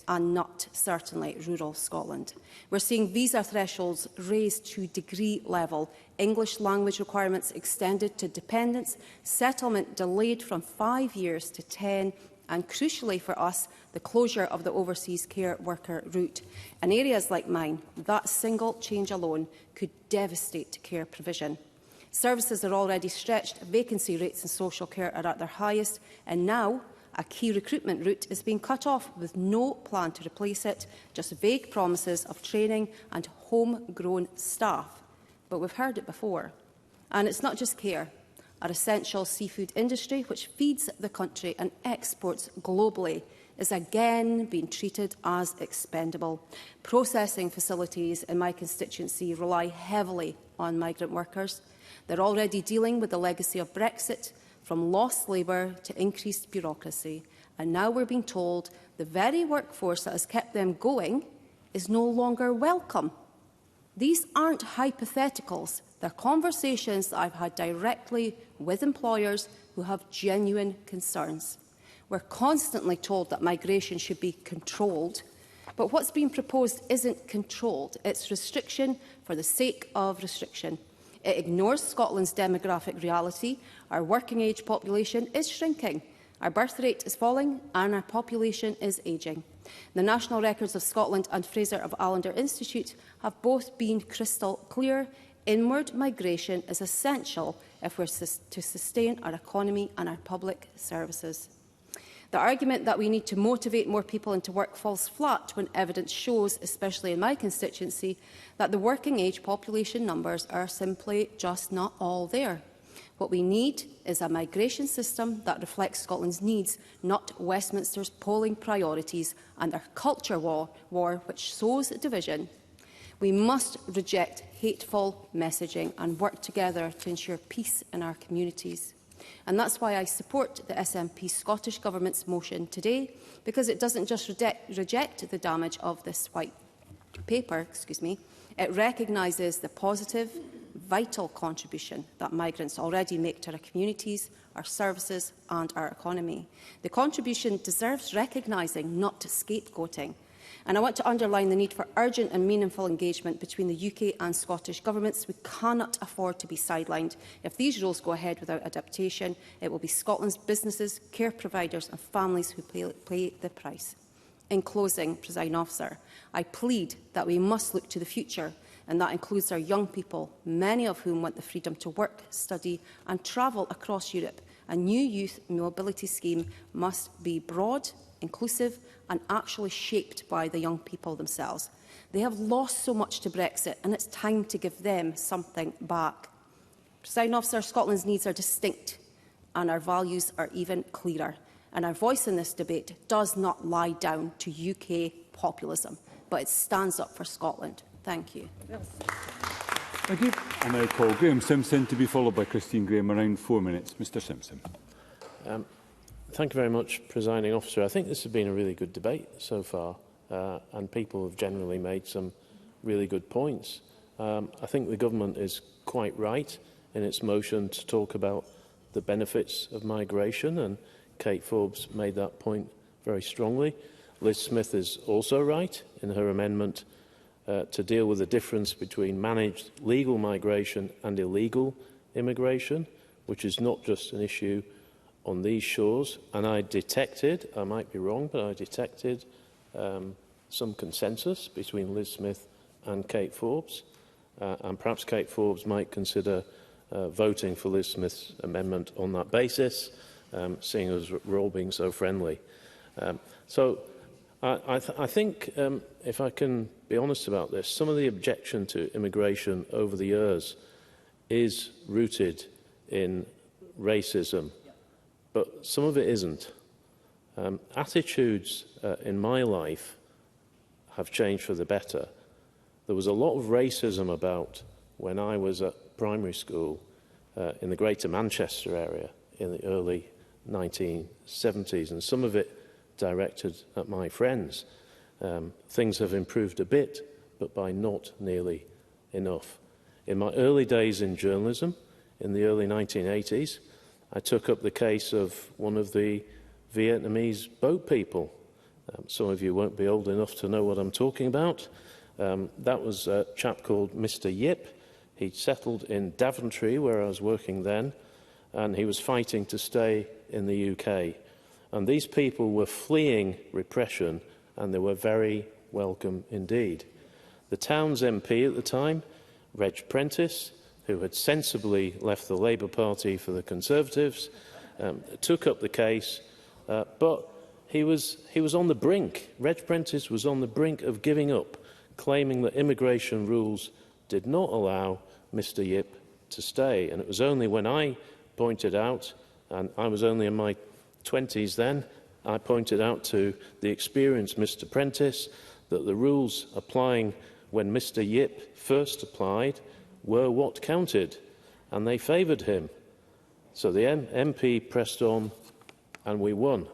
and not certainly rural Scotland. We're seeing visa thresholds raised to degree level, English language requirements extended to dependents, settlement delayed from 5 years to 10, and crucially for us, the closure of the overseas care worker route. In areas like mine, that single change alone could devastate care provision. Services are already stretched, vacancy rates in social care are at their highest, and now a key recruitment route is being cut off with no plan to replace it, just vague promises of training and homegrown staff. But we've heard it before. And it's not just care. Our essential seafood industry, which feeds the country and exports globally, is again being treated as expendable. Processing facilities in my constituency rely heavily on migrant workers. They're already dealing with the legacy of Brexit, from lost labour to increased bureaucracy. And now we're being told the very workforce that has kept them going is no longer welcome. These aren't hypotheticals. They're conversations that I've had directly with employers who have genuine concerns. We're constantly told that migration should be controlled, but what's being proposed isn't controlled. It's restriction for the sake of restriction. It ignores Scotland's demographic reality. Our working-age population is shrinking. Our birth rate is falling and our population is ageing. The National Records of Scotland and Fraser of Allender Institute have both been crystal clear. Inward migration is essential if we're to sustain our economy and our public services. The argument that we need to motivate more people into work falls flat when evidence shows, especially in my constituency, that the working-age population numbers are simply just not all there. What we need is a migration system that reflects Scotland's needs, not Westminster's polling priorities and our culture war which sows division. We must reject hateful messaging and work together to ensure peace in our communities. And that's why I support the SNP Scottish Government's motion today, because it doesn't just reject the damage of this white paper, it recognises the positive, vital contribution that migrants already make to our communities, our services and our economy. The contribution deserves recognising, not scapegoating. And I want to underline the need for urgent and meaningful engagement between the UK and Scottish governments. We cannot afford to be sidelined. If these rules go ahead without adaptation, it will be Scotland's businesses, care providers and families who pay the price. In closing, Presiding Officer, I plead that we must look to the future, and that includes our young people, many of whom want the freedom to work, study and travel across Europe. A new youth mobility scheme must be broad, inclusive and actually shaped by the young people themselves. They have lost so much to Brexit and it's time to give them something back. Presiding Officer, Scotland's needs are distinct and our values are even clearer. And our voice in this debate does not lie down to UK populism, but it stands up for Scotland. Thank you. Thank you. And I call Graham Simpson to be followed by Christine Graham. Around 4 minutes. Mr Simpson. Thank you very much, Presiding Officer. I think this has been a really good debate so far, and people have generally made some really good points. I think the government is quite right in its motion to talk about the benefits of migration, and Kate Forbes made that point very strongly. Liz Smith is also right in her amendment to deal with the difference between managed legal migration and illegal immigration, which is not just an issue on these shores. And I detected, I might be wrong, but I detected some consensus between Liz Smith and Kate Forbes. And perhaps Kate Forbes might consider voting for Liz Smith's amendment on that basis, seeing as we're all being so friendly. I think, if I can be honest about this, some of the objection to immigration over the years is rooted in racism, but some of it isn't. Attitudes in my life have changed for the better. There was a lot of racism about when I was at primary school in the Greater Manchester area in the early 1970s, and some of it directed at my friends. Things have improved a bit, but by not nearly enough. In my early days in journalism, in the early 1980s, I took up the case of one of the Vietnamese boat people. Some of you won't be old enough to know what I'm talking about. That was a chap called Mr. Yip. He'd settled in Daventry, where I was working then, and he was fighting to stay in the UK. And these people were fleeing repression, and they were very welcome indeed. The town's MP at the time, Reg Prentice, who had sensibly left the Labour Party for the Conservatives, took up the case, but he was on the brink. Reg Prentice was on the brink of giving up, claiming that immigration rules did not allow Mr. Yip to stay. And it was only when I pointed out, and I was only in my 20s then, I pointed out to the experienced Mr. Prentice that the rules applying when Mr. Yip first applied were what counted. and they favoured him. So the MP pressed on, and we won.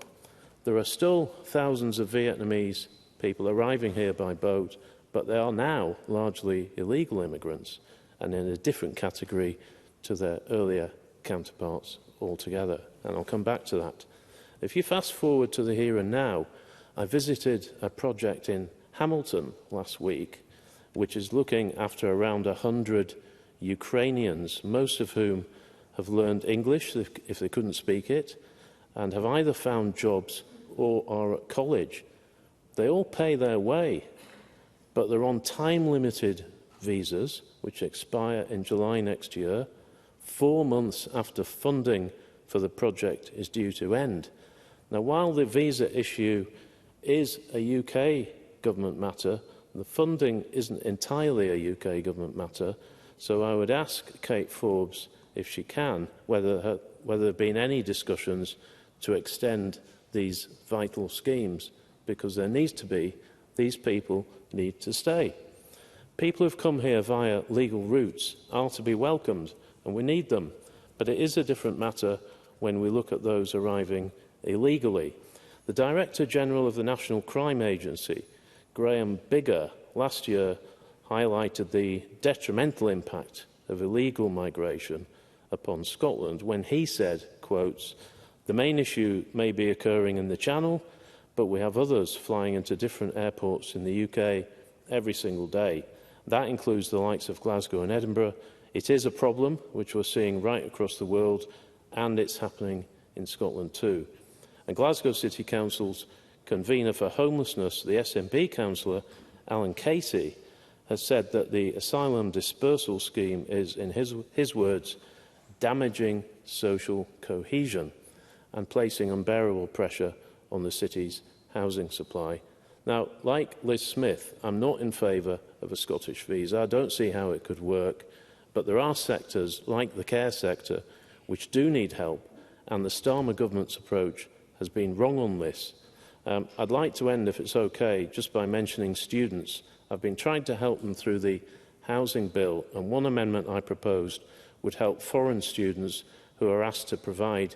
There are still thousands of Vietnamese people arriving here by boat, but they are now largely illegal immigrants and in a different category to their earlier counterparts altogether. And I'll come back to that. If you fast forward to the here and now, I visited a project in Hamilton last week, which is looking after around 100 Ukrainians, most of whom have learned English if they couldn't speak it, and have either found jobs or are at college. They all pay their way, but they're on time-limited visas, which expire in July next year, 4 months after funding for the project is due to end. Now, while the visa issue is a UK government matter, the funding isn't entirely a UK government matter, so I would ask Kate Forbes, if she can, whether there have been any discussions to extend these vital schemes, because there needs to be. These people need to stay. People who've come here via legal routes are to be welcomed, and we need them. But it is a different matter when we look at those arriving illegally. The Director General of the National Crime Agency, Graham Biggar, last year highlighted the detrimental impact of illegal migration upon Scotland when he said, quotes, "The main issue may be occurring in the Channel, but we have others flying into different airports in the UK every single day. That includes the likes of Glasgow and Edinburgh. It is a problem which we're seeing right across the world, and it's happening in Scotland too." And Glasgow City Council's convener for homelessness, the SNP councillor, Alan Casey, has said that the asylum dispersal scheme is, in his words, damaging social cohesion and placing unbearable pressure on the city's housing supply. Now, like Liz Smith, I'm not in favour of a Scottish visa. I don't see how it could work, but there are sectors, like the care sector, which do need help, and the Starmer government's approach has been wrong on this. I'd like to end, if it's okay, just by mentioning students. I've been trying to help them through the housing bill, and one amendment I proposed would help foreign students who are asked to provide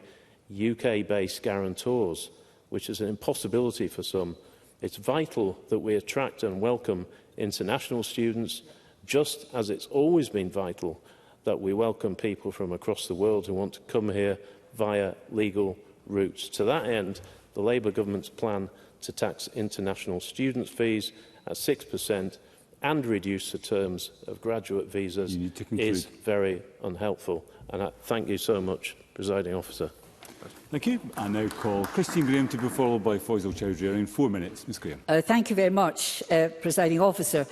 UK-based guarantors, which is an impossibility for some. It's vital that we attract and welcome international students, just as it's always been vital that we welcome people from across the world who want to come here via legal routes. To that end, the Labour government's plan to tax international student fees at 6% and reduce the terms of graduate visas is very unhelpful. And I thank you so much, Presiding Officer. Thank you. I now call Christine Graham to be followed by Faisal Chowdhury. Around 4 minutes. Ms Graham. Thank you very much, Presiding Officer.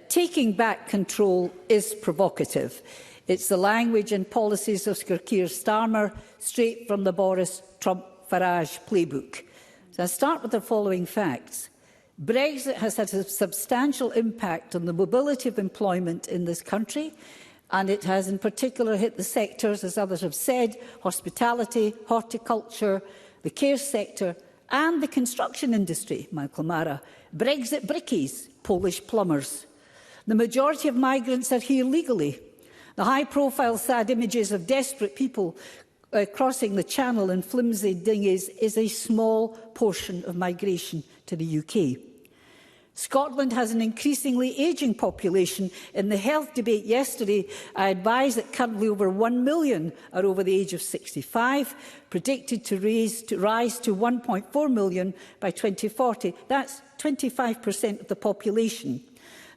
Taking back control is provocative. It's the language and policies of Sir Keir Starmer, straight from the Boris Trump-Farage playbook. So I'll start with the following facts. Brexit has had a substantial impact on the mobility of employment in this country, and it has in particular hit the sectors, as others have said, hospitality, horticulture, the care sector and the construction industry, Michael Mara, Brexit brickies, Polish plumbers. The majority of migrants are here legally. The high-profile sad images of desperate people crossing the Channel in flimsy dinghies is a small portion of migration to the UK. Scotland has an increasingly ageing population. In the health debate yesterday, I advised that currently over 1 million are over the age of 65, predicted to rise to 1.4 million by 2040. That's 25% of the population.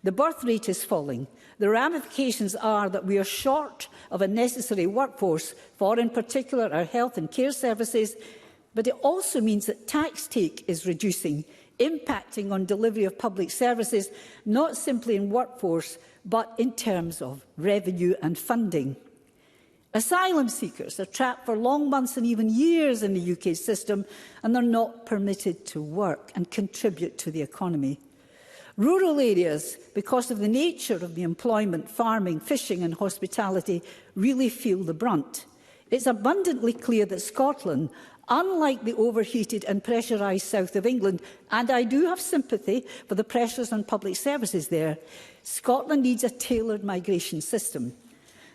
The birth rate is falling. The ramifications are that we are short of a necessary workforce for, in particular, our health and care services, but it also means that tax take is reducing, impacting on delivery of public services, not simply in workforce, but in terms of revenue and funding. Asylum seekers are trapped for long months and even years in the UK system, and they're not permitted to work and contribute to the economy. Rural areas, because of the nature of the employment, farming, fishing and hospitality, really feel the brunt. It's abundantly clear that Scotland, unlike the overheated and pressurised south of England, and I do have sympathy for the pressures on public services there, Scotland needs a tailored migration system.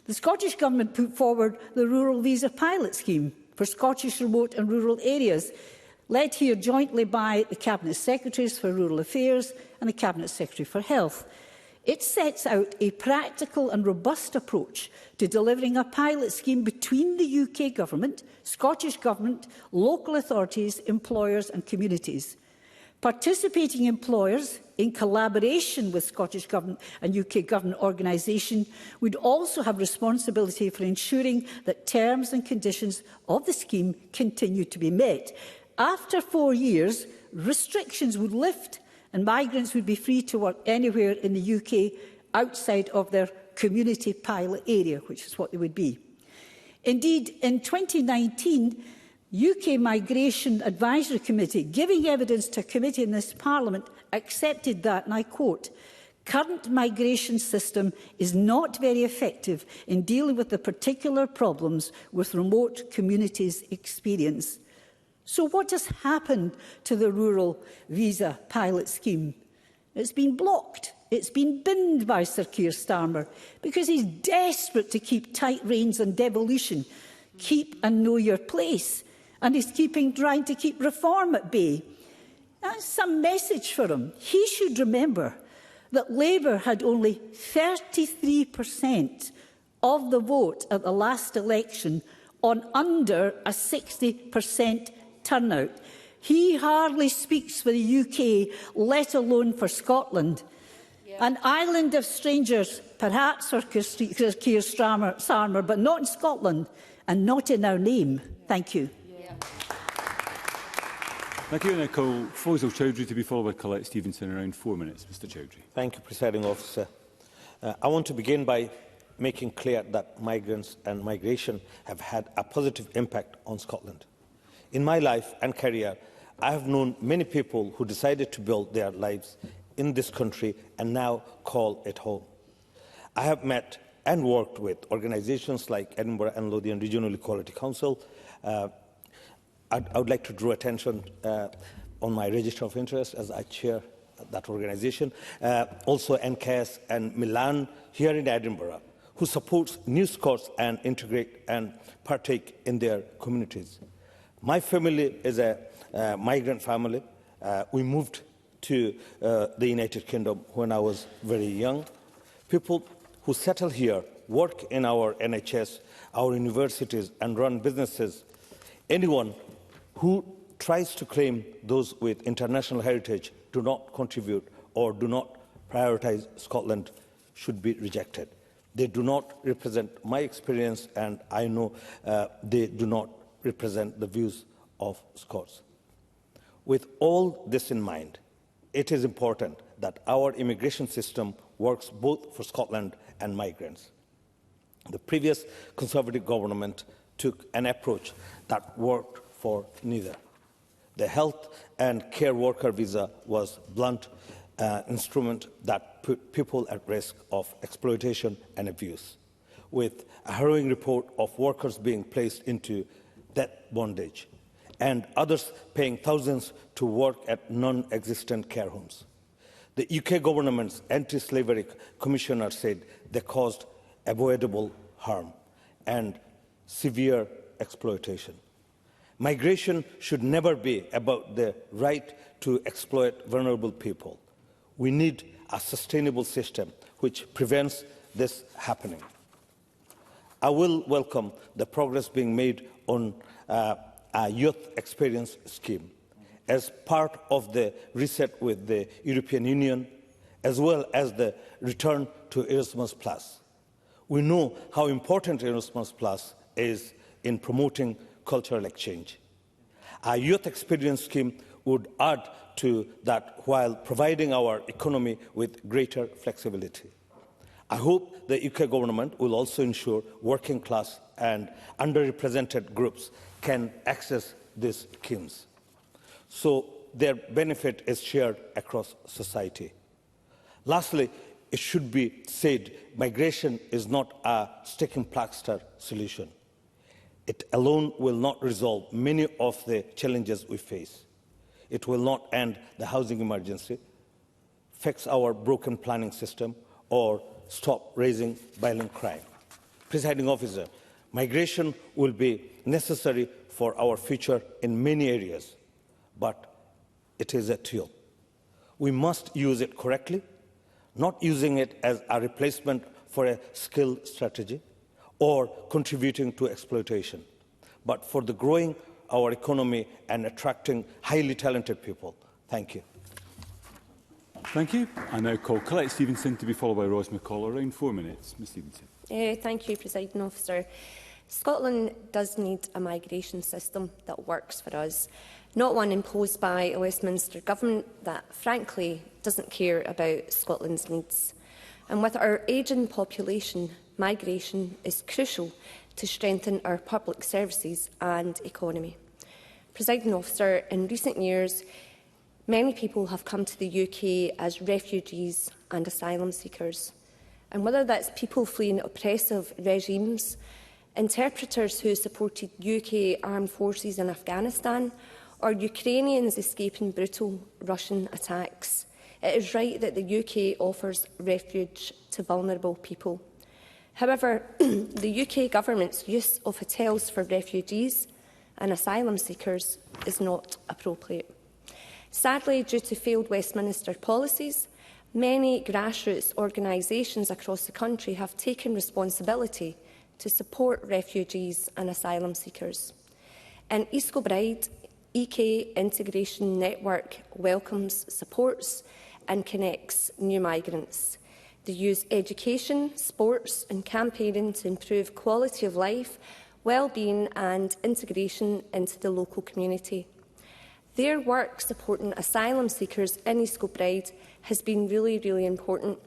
The Scottish Government put forward the Rural Visa Pilot Scheme for Scottish remote and rural areas, led here jointly by the Cabinet Secretaries for Rural Affairs and the Cabinet Secretary for Health. It sets out a practical and robust approach to delivering a pilot scheme between the UK Government, Scottish Government, local authorities, employers and communities. Participating employers, in collaboration with Scottish Government and UK Government organisations, would also have responsibility for ensuring that terms and conditions of the scheme continue to be met. After 4 years, restrictions would lift and migrants would be free to work anywhere in the UK outside of their community pilot area, which is what they would be. Indeed, in 2019, UK Migration Advisory Committee, giving evidence to a committee in this Parliament, accepted that, and I quote, "Current migration system is not very effective in dealing with the particular problems with remote communities experience." So what has happened to the Rural Visa Pilot Scheme? It's been blocked. It's been binned by Sir Keir Starmer because he's desperate to keep tight reins on devolution, keep and know your place. And he's trying to keep reform at bay. That's some message for him. He should remember that Labour had only 33% of the vote at the last election on under a 60% turnout. He hardly speaks for the UK, let alone for Scotland. Yeah. An island of strangers, perhaps for Keir Starmer, but not in Scotland and not in our name. Thank you. Thank you. And I call Faisal Chowdhury to be followed by Colette Stevenson. Around 4 minutes. Mr Chowdhury. Thank you, Presiding Officer. I want to begin by making clear that migrants and migration have had a positive impact on Scotland. In my life and career, I have known many people who decided to build their lives in this country and now call it home. I have met and worked with organisations like Edinburgh and Lothian Regional Equality Council. I would like to draw attention on my register of interest as I chair that organisation. Also NKS and Milan here in Edinburgh, who supports new Scots and integrate and partake in their communities. My family is a migrant family. We moved to the United Kingdom when I was very young. People who settle here, work in our NHS, our universities and run businesses. Anyone who tries to claim those with international heritage do not contribute or do not prioritise Scotland should be rejected. They do not represent my experience, and I know they do not represent the views of Scots. With all this in mind, it is important that our immigration system works both for Scotland and migrants. The previous Conservative government took an approach that worked for neither. The health and care worker visa was a blunt instrument that put people at risk of exploitation and abuse, with a harrowing report of workers being placed into death bondage and others paying thousands to work at non-existent care homes. The UK government's anti-slavery commissioner said they caused avoidable harm and severe exploitation. Migration should never be about the right to exploit vulnerable people. We need a sustainable system which prevents this happening. I will welcome the progress being made on a youth experience scheme as part of the reset with the European Union, as well as the return to Erasmus+. We know how important Erasmus+ is in promoting cultural exchange. Our youth experience scheme would add to that while providing our economy with greater flexibility. I hope the UK government will also ensure working class and underrepresented groups can access these schemes, so their benefit is shared across society. Lastly, it should be said migration is not a sticking plaster solution. It alone will not resolve many of the challenges we face. It will not end the housing emergency, fix our broken planning system, or stop raising violent crime. Presiding Officer, migration will be necessary for our future in many areas, but it is a tool. We must use it correctly, not using it as a replacement for a skill strategy or contributing to exploitation, but for the growing our economy and attracting highly talented people. Thank you. Thank you. I now call Colette Stevenson to be followed by Ros McCall. Around 4 minutes. Ms Stevenson. Thank you, Presiding Officer. Scotland does need a migration system that works for us, not one imposed by a Westminster government that, frankly, doesn't care about Scotland's needs. And with our ageing population, migration is crucial to strengthen our public services and economy. Presiding Officer, in recent years, many people have come to the UK as refugees and asylum seekers. And whether that's people fleeing oppressive regimes, interpreters who supported UK armed forces in Afghanistan, or Ukrainians escaping brutal Russian attacks, it is right that the UK offers refuge to vulnerable people. However, the UK government's use of hotels for refugees and asylum seekers is not appropriate. Sadly, due to failed Westminster policies, many grassroots organisations across the country have taken responsibility to support refugees and asylum seekers. In East Kilbride, EK Integration Network welcomes, supports and connects new migrants. They use education, sports and campaigning to improve quality of life, well-being and integration into the local community. Their work supporting asylum seekers in East Kilbride has been really important,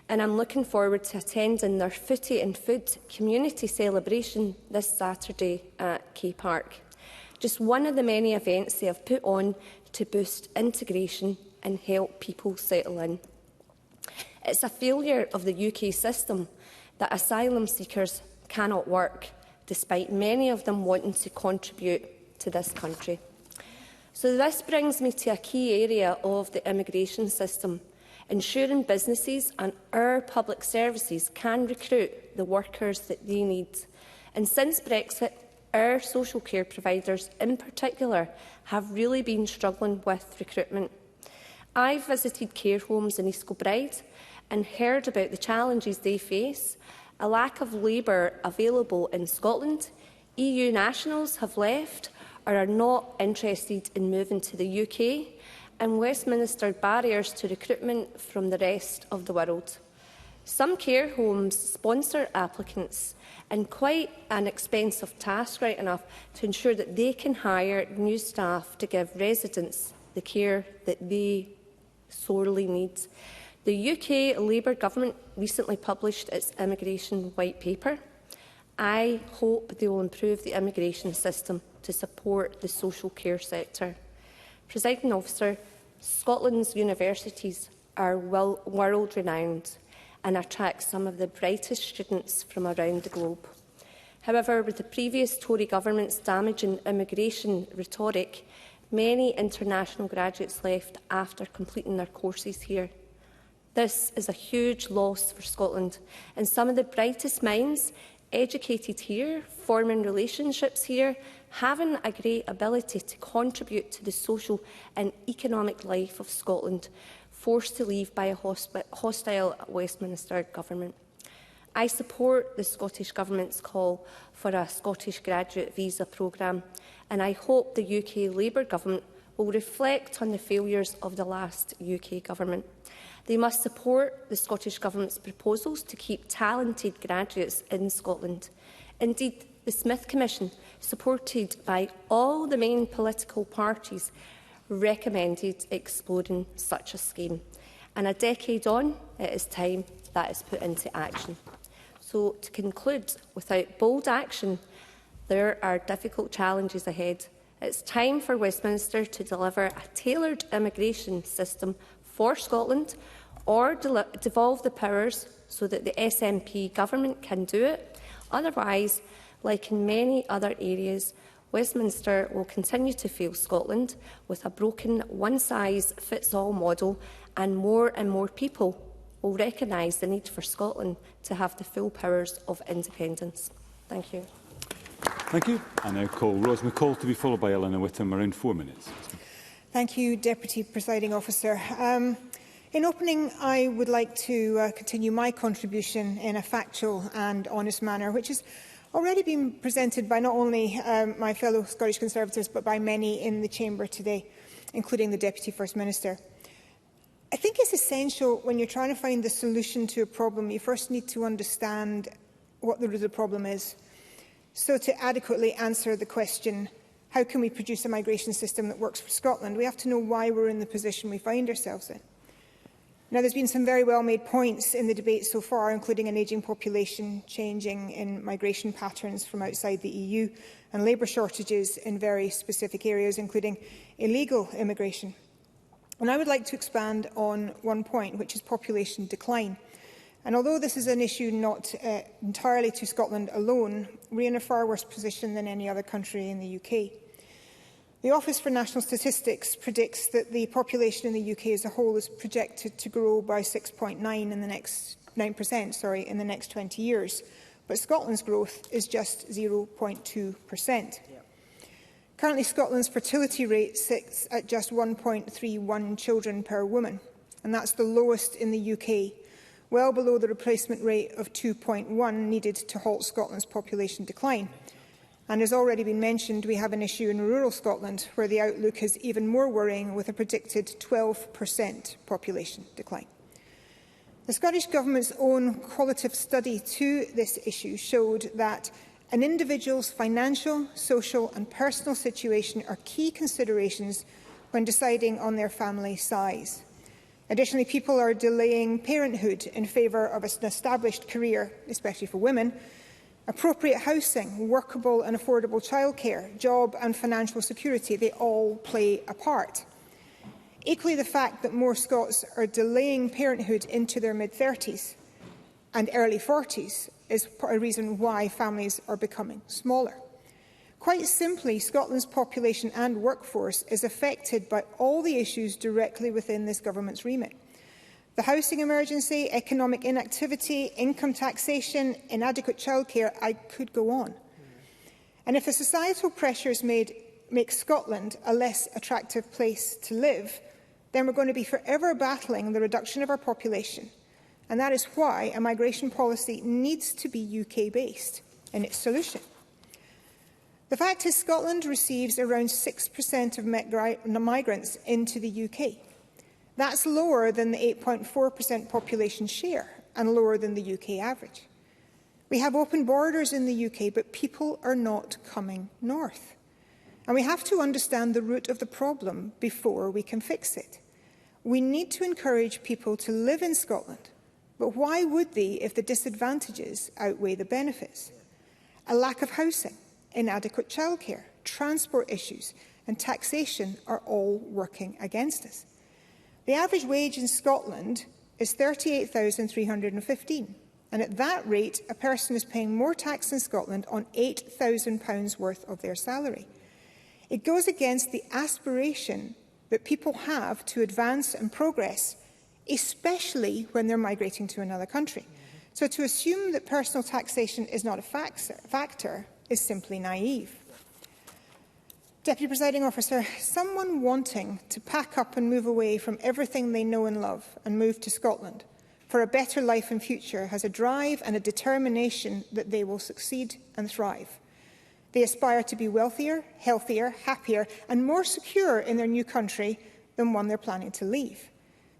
and I'm looking forward to attending their Footy and Food community celebration this Saturday at K Park. Just one of the many events they have put on to boost integration and help people settle in. It's a failure of the UK system that asylum seekers cannot work, despite many of them wanting to contribute to this country. So this brings me to a key area of the immigration system, ensuring businesses and our public services can recruit the workers that they need. And since Brexit, our social care providers in particular have really been struggling with recruitment. I've visited care homes in East Kilbride and heard about the challenges they face, a lack of labour available in Scotland, EU nationals have left or are not interested in moving to the UK, and Westminster barriers to recruitment from the rest of the world. Some care homes sponsor applicants, and quite an expensive task, right enough, to ensure that they can hire new staff to give residents the care that they sorely need. The UK Labour government recently published its immigration white paper. I hope they will improve the immigration system to support the social care sector. Presiding Officer, Scotland's universities are world-renowned and attract some of the brightest students from around the globe. However, with the previous Tory government's damaging immigration rhetoric, many international graduates left after completing their courses here. This is a huge loss for Scotland, and some of the brightest minds educated here, forming relationships here, having a great ability to contribute to the social and economic life of Scotland, forced to leave by a hostile Westminster government. I support the Scottish Government's call for a Scottish graduate visa programme, and I hope the UK Labour Government will reflect on the failures of the last UK Government. They must support the Scottish Government's proposals to keep talented graduates in Scotland. Indeed, the Smith Commission, supported by all the main political parties, recommended exploring such a scheme. And a decade on, it is time that is put into action. So, to conclude, without bold action, there are difficult challenges ahead. It's time for Westminster to deliver a tailored immigration system for Scotland, or devolve the powers so that the SNP government can do it. Otherwise, like in many other areas, Westminster will continue to fail Scotland with a broken one-size-fits-all model, and more people will recognise the need for Scotland to have the full powers of independence. Thank you. Thank you. I now call Rose McCall to be followed by Eleanor Whittam, around 4 minutes. Thank you, Deputy Presiding Officer. In opening, I would like to continue my contribution in a factual and honest manner, which has already been presented by not only my fellow Scottish Conservatives, but by many in the Chamber today, including the Deputy First Minister. I think it's essential when you're trying to find the solution to a problem, you first need to understand what the root of the problem is. So to adequately answer the question, how can we produce a migration system that works for Scotland, we have to know why we're in the position we find ourselves in. Now, there's been some very well-made points in the debate so far, including an ageing population, changing in migration patterns from outside the EU, and labour shortages in very specific areas, including illegal immigration. And I would like to expand on one point, which is population decline. And although this is an issue not entirely to Scotland alone, we're in a far worse position than any other country in the UK. The Office for National Statistics predicts that the population in the UK as a whole is projected to grow by 6.9% in the next 9%, in the next 20 years, but Scotland's growth is just 0.2%. Currently, Scotland's fertility rate sits at just 1.31 children per woman, and that's the lowest in the UK, well below the replacement rate of 2.1 needed to halt Scotland's population decline. And as already been mentioned, we have an issue in rural Scotland where the outlook is even more worrying, with a predicted 12% population decline. The Scottish Government's own qualitative study to this issue showed that an individual's financial, social and personal situation are key considerations when deciding on their family size. Additionally, people are delaying parenthood in favour of an established career, especially for women. Appropriate housing, workable and affordable childcare, job and financial security, they all play a part. Equally, the fact that more Scots are delaying parenthood into their mid-30s and early 40s is a reason why families are becoming smaller. Quite simply, Scotland's population and workforce is affected by all the issues directly within this government's remit. The housing emergency, economic inactivity, income taxation, inadequate childcare, I could go on. And if the societal pressures make Scotland a less attractive place to live, then we're going to be forever battling the reduction of our population. And that is why a migration policy needs to be UK-based in its solution. The fact is, Scotland receives around 6% of migrants into the UK. That's lower than the 8.4% population share and lower than the UK average. We have open borders in the UK, but people are not coming north. And we have to understand the root of the problem before we can fix it. We need to encourage people to live in Scotland, but why would they if the disadvantages outweigh the benefits? A lack of housing, inadequate childcare, transport issues and taxation are all working against us. The average wage in Scotland is £38,315, and at that rate, a person is paying more tax in Scotland on £8,000 worth of their salary. It goes against the aspiration that people have to advance and progress, especially when they're migrating to another country. So to assume that personal taxation is not a factor is simply naive. Deputy Presiding Officer, someone wanting to pack up and move away from everything they know and love and move to Scotland for a better life and future has a drive and a determination that they will succeed and thrive. They aspire to be wealthier, healthier, happier and more secure in their new country than one they're planning to leave.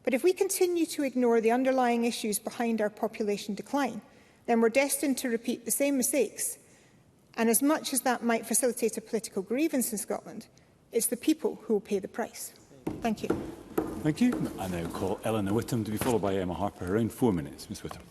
But if we continue to ignore the underlying issues behind our population decline, then we're destined to repeat the same mistakes. And as much as that might facilitate a political grievance in Scotland, it's the people who will pay the price. Thank you. Thank you. I now call Eleanor Whittam to be followed by Emma Harper. Around 4 minutes. Ms Whittam.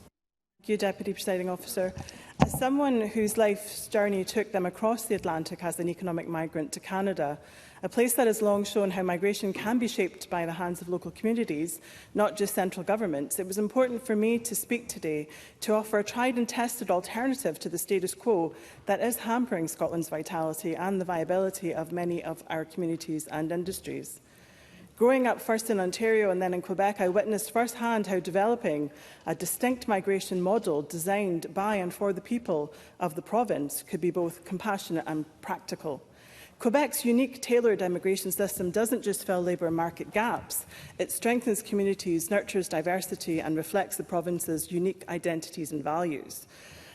Thank you, Deputy Presiding Officer. As someone whose life's journey took them across the Atlantic as an economic migrant to Canada, a place that has long shown how migration can be shaped by the hands of local communities, not just central governments, it was important for me to speak today to offer a tried and tested alternative to the status quo that is hampering Scotland's vitality and the viability of many of our communities and industries. Growing up first in Ontario and then in Quebec, I witnessed firsthand how developing a distinct migration model designed by and for the people of the province could be both compassionate and practical. Quebec's unique tailored immigration system doesn't just fill labour market gaps, it strengthens communities, nurtures diversity and reflects the province's unique identities and values.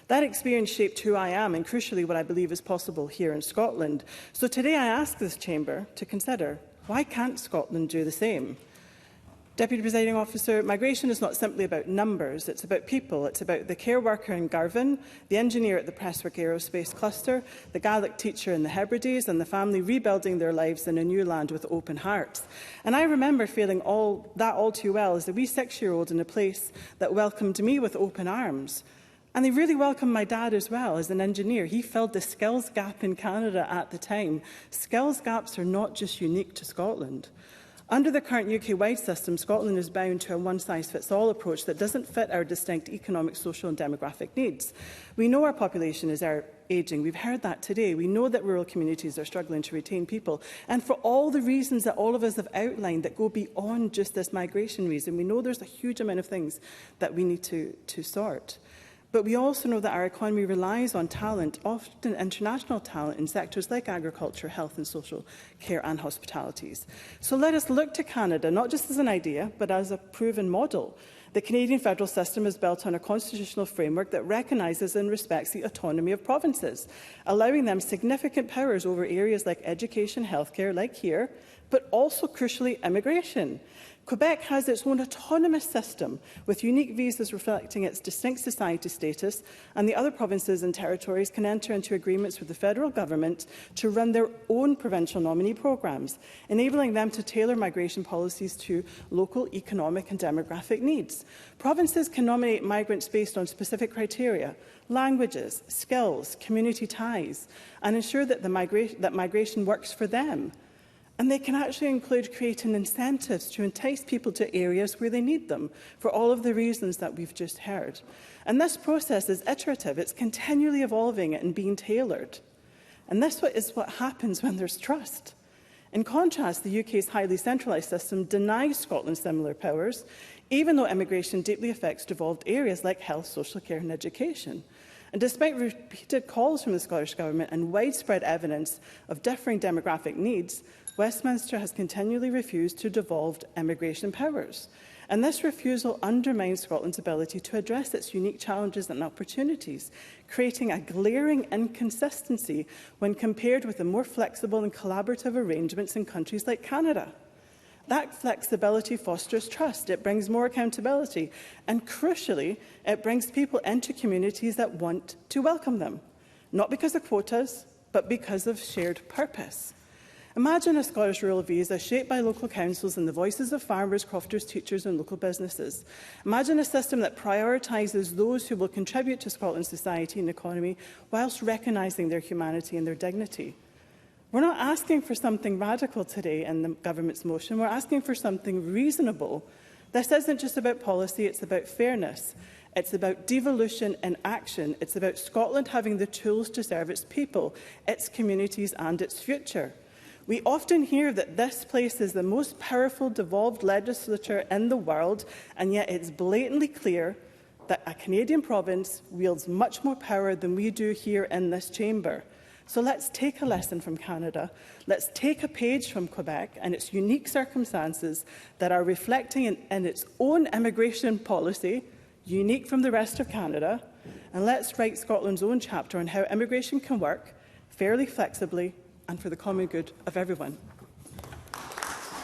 That experience shaped who I am and, crucially, what I believe is possible here in Scotland. So today I ask this chamber to consider, why can't Scotland do the same? Deputy Presiding Officer, migration is not simply about numbers, it's about people. It's about the care worker in Garvan, the engineer at the Prestwick Aerospace Cluster, the Gaelic teacher in the Hebrides, and the family rebuilding their lives in a new land with open hearts. And I remember feeling all too well as a wee 6-year-old in a place that welcomed me with open arms. And they really welcomed my dad as well as an engineer. He filled the skills gap in Canada at the time. Skills gaps are not just unique to Scotland. Under the current UK-wide system, Scotland is bound to a one-size-fits-all approach that doesn't fit our distinct economic, social and demographic needs. We know our population is ageing. We've heard that today. We know that rural communities are struggling to retain people. And for all the reasons that all of us have outlined that go beyond just this migration reason, we know there's a huge amount of things that we need to sort. But we also know that our economy relies on talent, often international talent, in sectors like agriculture, health and social care and hospitalities. So let us look to Canada, not just as an idea, but as a proven model. The Canadian federal system is built on a constitutional framework that recognises and respects the autonomy of provinces, allowing them significant powers over areas like education, healthcare, like here, but also, crucially, immigration. Quebec has its own autonomous system, with unique visas reflecting its distinct society status, and the other provinces and territories can enter into agreements with the federal government to run their own provincial nominee programmes, enabling them to tailor migration policies to local economic and demographic needs. Provinces can nominate migrants based on specific criteria, languages, skills, community ties, and ensure that migration works for them. And they can actually include creating incentives to entice people to areas where they need them, for all of the reasons that we've just heard. And this process is iterative. It's continually evolving and being tailored. And this is what happens when there's trust. In contrast, the UK's highly centralised system denies Scotland similar powers, even though immigration deeply affects devolved areas like health, social care and education. And despite repeated calls from the Scottish Government and widespread evidence of differing demographic needs, Westminster has continually refused to devolve immigration powers. And this refusal undermines Scotland's ability to address its unique challenges and opportunities, creating a glaring inconsistency when compared with the more flexible and collaborative arrangements in countries like Canada. That flexibility fosters trust, it brings more accountability, and crucially, it brings people into communities that want to welcome them, not because of quotas, but because of shared purpose. Imagine a Scottish rural visa shaped by local councils and the voices of farmers, crofters, teachers and local businesses. Imagine a system that prioritises those who will contribute to Scotland's society and economy whilst recognising their humanity and their dignity. We're not asking for something radical today in the government's motion. We're asking for something reasonable. This isn't just about policy, it's about fairness. It's about devolution in action. It's about Scotland having the tools to serve its people, its communities and its future. We often hear that this place is the most powerful devolved legislature in the world, and yet it's blatantly clear that a Canadian province wields much more power than we do here in this chamber. So let's take a lesson from Canada. Let's take a page from Quebec and its unique circumstances that are reflecting in its own immigration policy, unique from the rest of Canada, and let's write Scotland's own chapter on how immigration can work fairly, flexibly, and for the common good of everyone.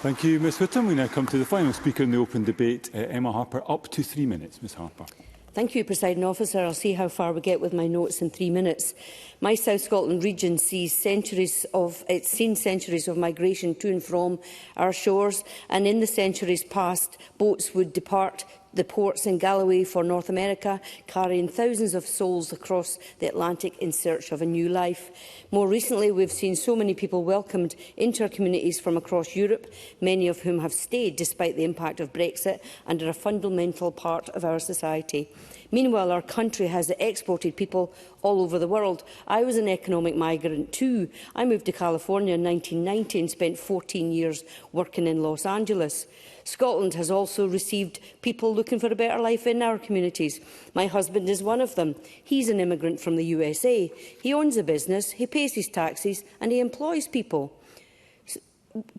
Thank you, Ms Whittam. We now come to the final speaker in the open debate, Emma Harper. Up to 3 minutes, Ms Harper. Thank you, Presiding Officer. I'll see how far we get with my notes in 3 minutes. My South Scotland region sees seen centuries of migration to and from our shores, and in the centuries past, boats would depart the ports in Galloway for North America, carrying thousands of souls across the Atlantic in search of a new life. More recently, we've seen so many people welcomed into our communities from across Europe, many of whom have stayed despite the impact of Brexit and are a fundamental part of our society. Meanwhile, our country has exported people all over the world. I was an economic migrant too. I moved to California in 1990 and spent 14 years working in Los Angeles. Scotland has also received people looking for a better life in our communities. My husband is one of them. He's an immigrant from the USA. He owns a business, he pays his taxes and he employs people.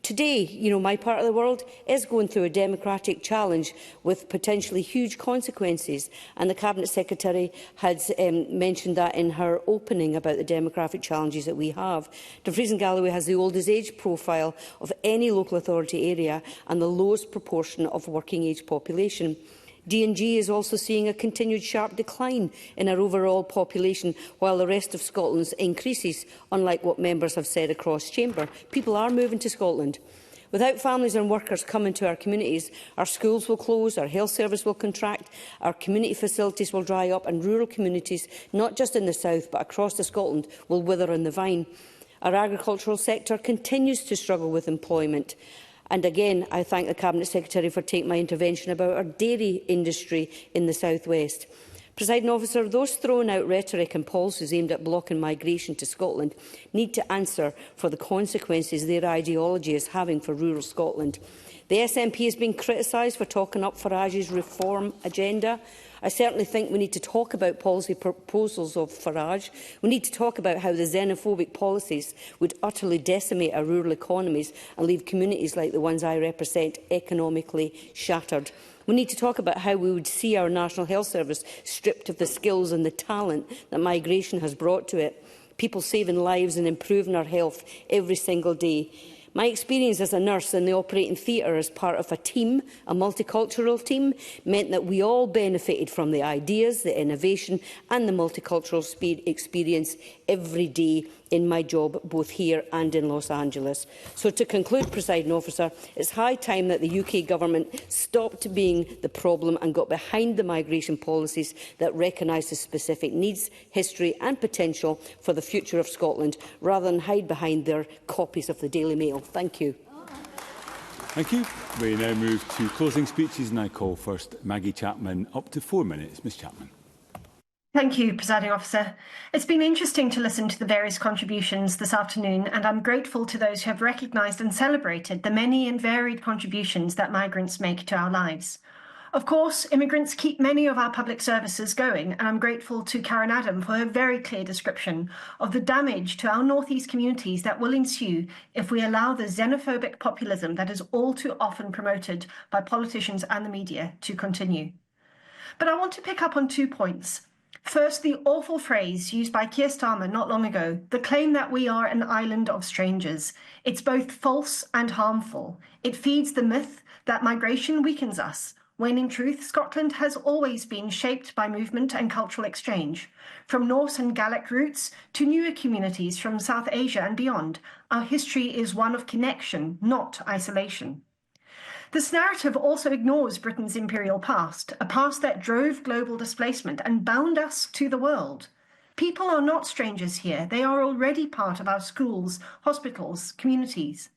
Today, my part of the world is going through a democratic challenge with potentially huge consequences, and the Cabinet Secretary had mentioned that in her opening about the demographic challenges that we have. Dumfries and Galloway has the oldest age profile of any local authority area and the lowest proportion of working age population. D&G is also seeing a continued sharp decline in our overall population, while the rest of Scotland's increases, unlike what members have said across chamber. People are moving to Scotland. Without families and workers coming to our communities, our schools will close, our health service will contract, our community facilities will dry up, and rural communities, not just in the south but across Scotland, will wither on the vine. Our agricultural sector continues to struggle with employment. And again, I thank the Cabinet Secretary for taking my intervention about our dairy industry in the South West. Presiding Officer, those throwing out rhetoric and policies aimed at blocking migration to Scotland need to answer for the consequences their ideology is having for rural Scotland. The SNP has been criticised for talking up Farage's reform agenda. I certainly think we need to talk about policy proposals of Farage. We need to talk about how the xenophobic policies would utterly decimate our rural economies and leave communities like the ones I represent economically shattered. We need to talk about how we would see our National Health Service stripped of the skills and the talent that migration has brought to it. People saving lives and improving our health every single day. My experience as a nurse in the operating theatre as part of a team, a multicultural team, meant that we all benefited from the ideas, the innovation and the multicultural experience every day in my job, both here and in Los Angeles. So to conclude, Presiding Officer, it's high time that the UK Government stopped being the problem and got behind the migration policies that recognise the specific needs, history and potential for the future of Scotland, rather than hide behind their copies of the Daily Mail. Thank you. Thank you. We now move to closing speeches, and I call first Maggie Chapman. Up to 4 minutes. Ms Chapman. Thank you, Presiding Officer. It's been interesting to listen to the various contributions this afternoon, and I'm grateful to those who have recognised and celebrated the many and varied contributions that migrants make to our lives. Of course, immigrants keep many of our public services going, and I'm grateful to Karen Adam for her very clear description of the damage to our North East communities that will ensue if we allow the xenophobic populism that is all too often promoted by politicians and the media to continue. But I want to pick up on 2 points. First, the awful phrase used by Keir Starmer not long ago, the claim that we are an island of strangers. It's both false and harmful. It feeds the myth that migration weakens us, when in truth Scotland has always been shaped by movement and cultural exchange. From Norse and Gaelic roots to newer communities from South Asia and beyond, our history is one of connection, not isolation. This narrative also ignores Britain's imperial past, a past that drove global displacement and bound us to the world. People are not strangers here. They are already part of our schools, hospitals, communities.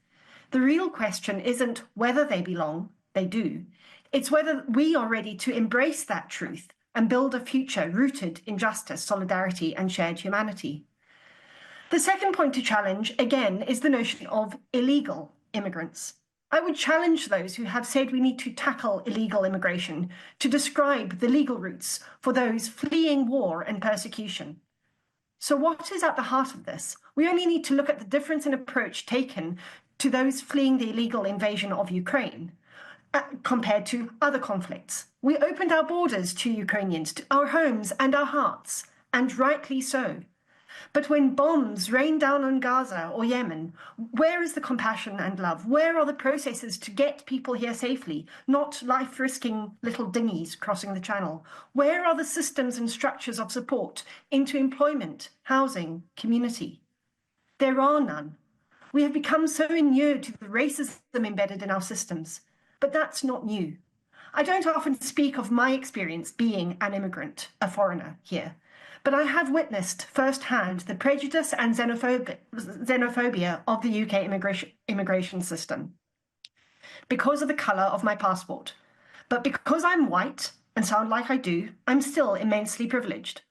The real question isn't whether they belong, they do. It's whether we are ready to embrace that truth and build a future rooted in justice, solidarity and shared humanity. The second point to challenge, again, is the notion of illegal immigrants. I would challenge those who have said we need to tackle illegal immigration to describe the legal routes for those fleeing war and persecution. So what is at the heart of this? We only need to look at the difference in approach taken to those fleeing the illegal invasion of Ukraine compared to other conflicts. We opened our borders to Ukrainians, to our homes and our hearts, and rightly so. But when bombs rain down on Gaza or Yemen, where is the compassion and love? Where are the processes to get people here safely, not life-risking little dinghies crossing the channel? Where are the systems and structures of support into employment, housing, community? There are none. We have become so inured to the racism embedded in our systems, but that's not new. I don't often speak of my experience being an immigrant, a foreigner here. But I have witnessed firsthand the prejudice and xenophobia of the UK immigration system because of the colour of my passport. But because I'm white and sound like I do, I'm still immensely privileged.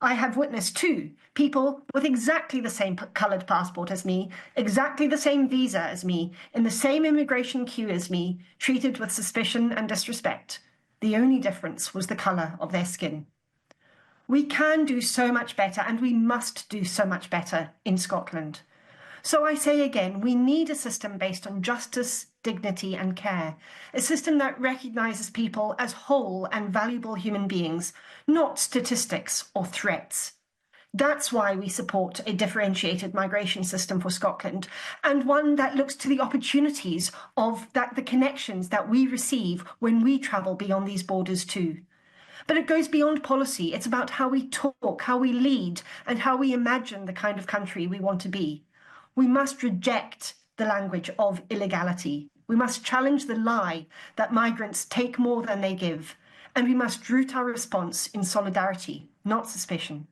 I have witnessed, too, people with exactly the same coloured passport as me, exactly the same visa as me, in the same immigration queue as me, treated with suspicion and disrespect. The only difference was the colour of their skin. We can do so much better, and we must do so much better in Scotland. So I say again, we need a system based on justice, dignity and care, a system that recognises people as whole and valuable human beings, not statistics or threats. That's why we support a differentiated migration system for Scotland, and one that looks to the opportunities of the connections that we receive when we travel beyond these borders too. But it goes beyond policy. It's about how we talk, how we lead, and how we imagine the kind of country we want to be. We must reject the language of illegality. We must challenge the lie that migrants take more than they give. And we must root our response in solidarity, not suspicion.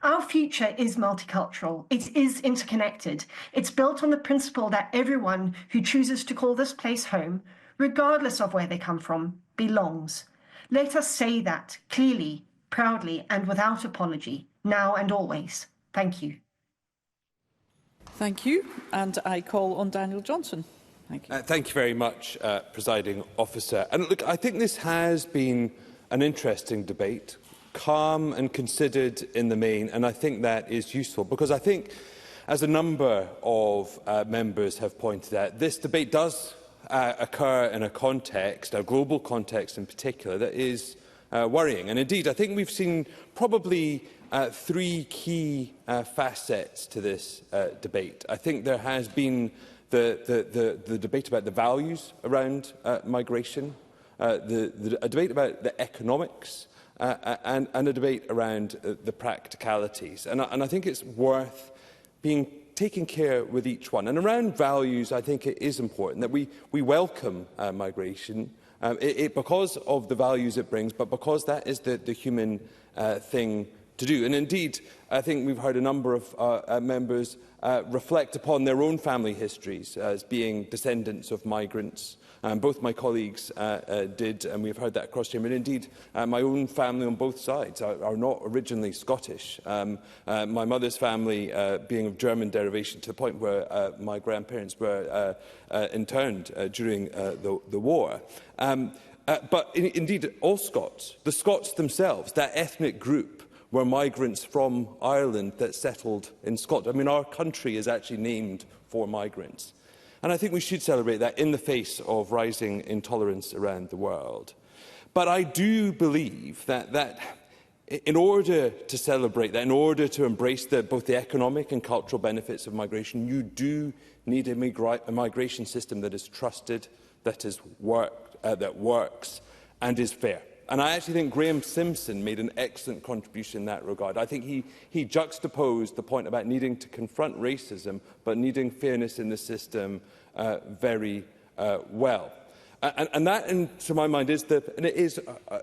Our future is multicultural. It is interconnected. It's built on the principle that everyone who chooses to call this place home, regardless of where they come from, belongs. Let us say that clearly, proudly, and without apology, now and always. Thank you. Thank you. And I call on Daniel Johnson. Thank you. Thank you very much, Presiding Officer. And look, I think this has been an interesting debate, calm and considered in the main, and I think that is useful because I think, as a number of members have pointed out, this debate does occur in a context, a global context in particular, that is worrying. And indeed, I think we've seen probably three key facets to this debate. I think there has been the debate about the values around migration, a debate about the economics, and a debate around the practicalities. And I think it's worth taking care with each one. And around values, I think it is important that we welcome migration, because of the values it brings, but because that is the human thing to do. And indeed, I think we've heard a number of members reflect upon their own family histories as being descendants of migrants. Both my colleagues did, and we've heard that across chamber. And indeed, my own family on both sides are not originally Scottish. My mother's family being of German derivation, to the point where my grandparents were interned during the war. But indeed, all Scots, the Scots themselves, that ethnic group, were migrants from Ireland that settled in Scotland. I mean, our country is actually named for migrants. And I think we should celebrate that in the face of rising intolerance around the world. But I do believe that in order to celebrate that, in order to embrace both the economic and cultural benefits of migration, you do need a migration system that is trusted, that works and is fair. And I actually think Graham Simpson made an excellent contribution in that regard. I think he juxtaposed the point about needing to confront racism, but needing fairness in the system very well. And that, to my mind, is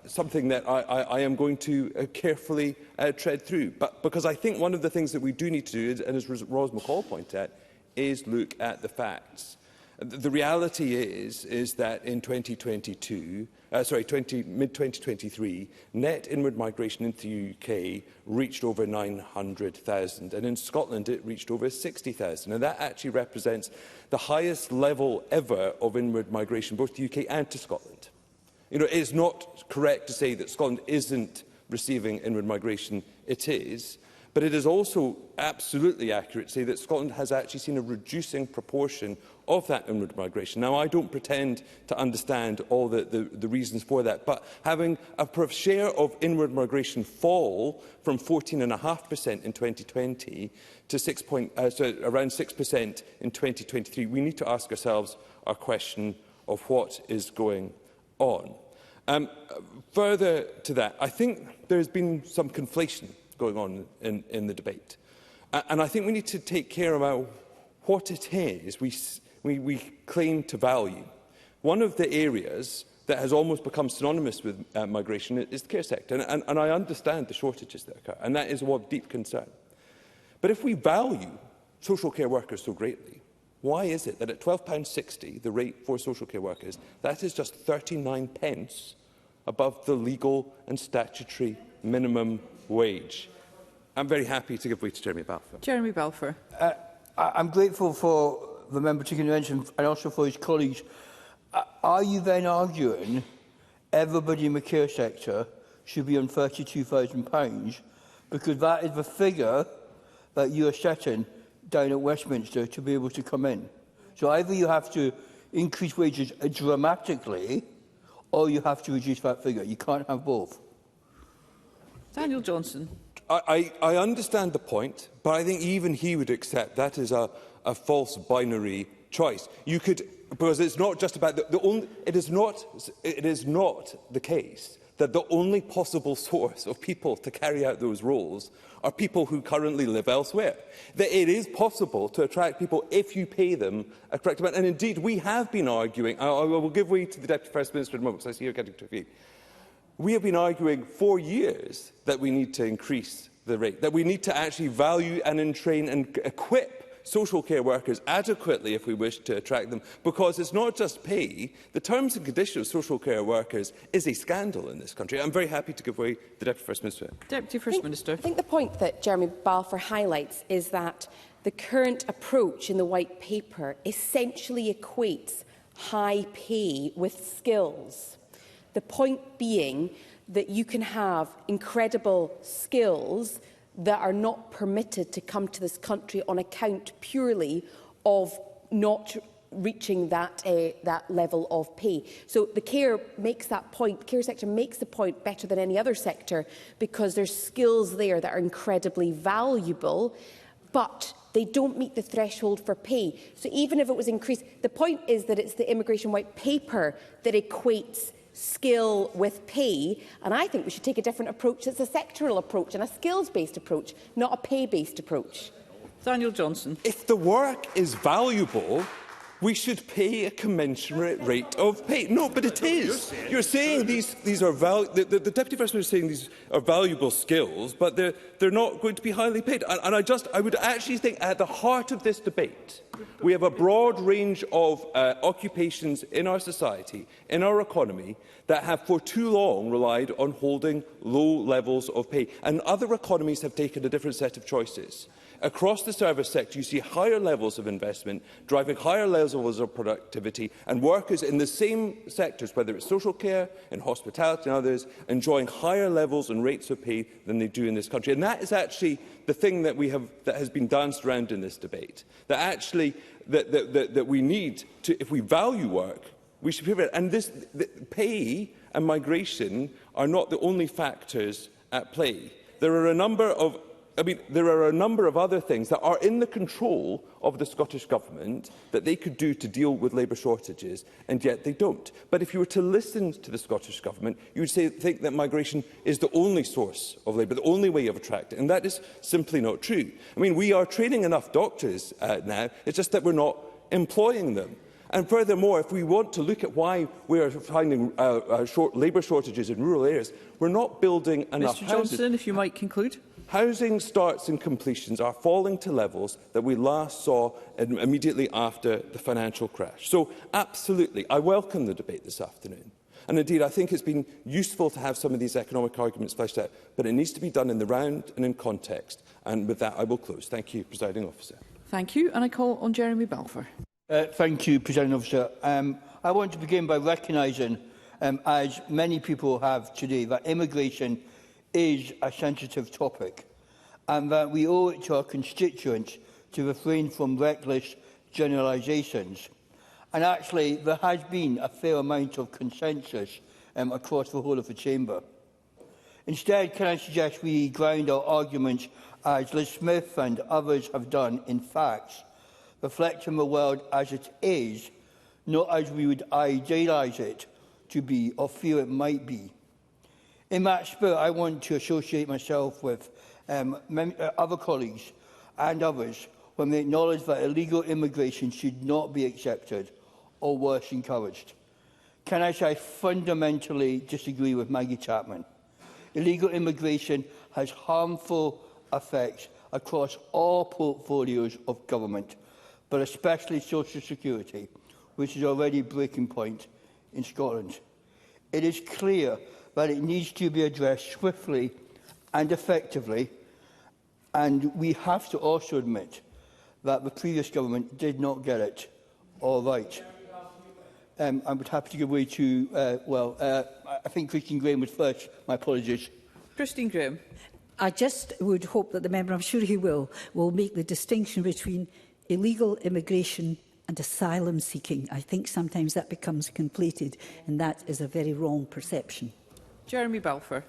something that I am going to carefully tread through. But because I think one of the things that we do need to do, and as Ros McCall pointed out, is look at the facts. The reality is that in mid-2023, net inward migration into the UK reached over 900,000, and in Scotland it reached over 60,000. And that actually represents the highest level ever of inward migration, both to the UK and to Scotland. You know, it is not correct to say that Scotland isn't receiving inward migration. It is. But it is also absolutely accurate to say that Scotland has actually seen a reducing proportion of that inward migration. Now, I don't pretend to understand all the reasons for that, but having a share of inward migration fall from 14.5% in 2020 to around 6% in 2023, we need to ask ourselves a question of what is going on. Further to that, I think there has been some conflation going on in the debate. And I think we need to take care about what it is we claim to value. One of the areas that has almost become synonymous with migration is the care sector. And I understand the shortages that occur, and that is of deep concern. But if we value social care workers so greatly, why is it that at £12.60, the rate for social care workers, that is just 39 pence above the legal and statutory minimum wage. I'm very happy to give way to Jeremy Balfour. Jeremy Balfour. I'm grateful for the member taking the mention and also for his colleagues. Are you then arguing everybody in the care sector should be on £32,000 because that is the figure that you are setting down at Westminster to be able to come in? So either you have to increase wages dramatically or you have to reduce that figure. You can't have both. Daniel Johnson. I understand the point, but I think even he would accept that is a false binary choice. You could, because it's not just about it is not the case that the only possible source of people to carry out those roles are people who currently live elsewhere. That it is possible to attract people if you pay them a correct amount. And indeed, we have been arguing. I will give way to the Deputy First Minister in a moment, because I see you're getting to a few. We have been arguing for years that we need to increase the rate, that we need to actually value and train and equip social care workers adequately if we wish to attract them, because it's not just pay. The terms and conditions of social care workers is a scandal in this country. I'm very happy to give way to the Deputy First Minister. Deputy First Minister. I think the point that Jeremy Balfour highlights is that the current approach in the White Paper essentially equates high pay with skills. The point being that you can have incredible skills that are not permitted to come to this country on account purely of not reaching that level of pay. So the care makes that point, the care sector makes the point better than any other sector because there's skills there that are incredibly valuable, but they don't meet the threshold for pay. So even if it was increased, the point is that it's the Immigration White Paper that equates skill with pay, and I think we should take a different approach. It's a sectoral approach and a skills-based approach, not a pay-based approach. Daniel Johnson. If the work is valuable, we should pay a commensurate rate of pay. No, but it is. You're saying these are the Deputy First Minister is saying these are valuable skills, but they're not going to be highly paid. And I would actually think at the heart of this debate, we have a broad range of occupations in our society, in our economy, that have for too long relied on holding low levels of pay. And other economies have taken a different set of choices. Across the service sector, you see higher levels of investment, driving higher levels of productivity, and workers in the same sectors, whether it's social care, in hospitality and others, enjoying higher levels and rates of pay than they do in this country. And that is actually the thing that has been danced around in this debate. That actually that we need to, if we value work, we should pay for it. And pay and migration are not the only factors at play. There are a number of other things that are in the control of the Scottish Government that they could do to deal with labour shortages, and yet they don't. But if you were to listen to the Scottish Government, you would think that migration is the only source of labour, the only way of attracting, and that is simply not true. I mean, we are training enough doctors now, it's just that we're not employing them. And furthermore, if we want to look at why we are finding labour shortages in rural areas, we're not building enough Mr. houses. Johnson, if you might conclude. Housing starts and completions are falling to levels that we last saw immediately after the financial crash. So, absolutely, I welcome the debate this afternoon. And indeed, I think it's been useful to have some of these economic arguments fleshed out, but it needs to be done in the round and in context. And with that, I will close. Thank you, Presiding Officer. Thank you. And I call on Jeremy Balfour. Thank you, Presiding Officer. I want to begin by recognising, as many people have today, that immigration is a sensitive topic and that we owe it to our constituents to refrain from reckless generalisations. And actually, there has been a fair amount of consensus across the whole of the Chamber. Instead, can I suggest we ground our arguments, as Liz Smith and others have done, in facts, reflecting the world as it is, not as we would idealise it to be or feel it might be. In that spirit, I want to associate myself with other colleagues and others when they acknowledge that illegal immigration should not be accepted or worse, encouraged. Can I say I fundamentally disagree with Maggie Chapman? Illegal immigration has harmful effects across all portfolios of government, but especially social security, which is already a breaking point in Scotland. It is clear that it needs to be addressed swiftly and effectively, and we have to also admit that the previous government did not get it all right. I would happy to give way to, I think Christine Graham was first. My apologies. Christine Graham. I just would hope that the member, I'm sure he will make the distinction between illegal immigration and asylum seeking. I think sometimes that becomes conflated, and that is a very wrong perception. Jeremy Balfour.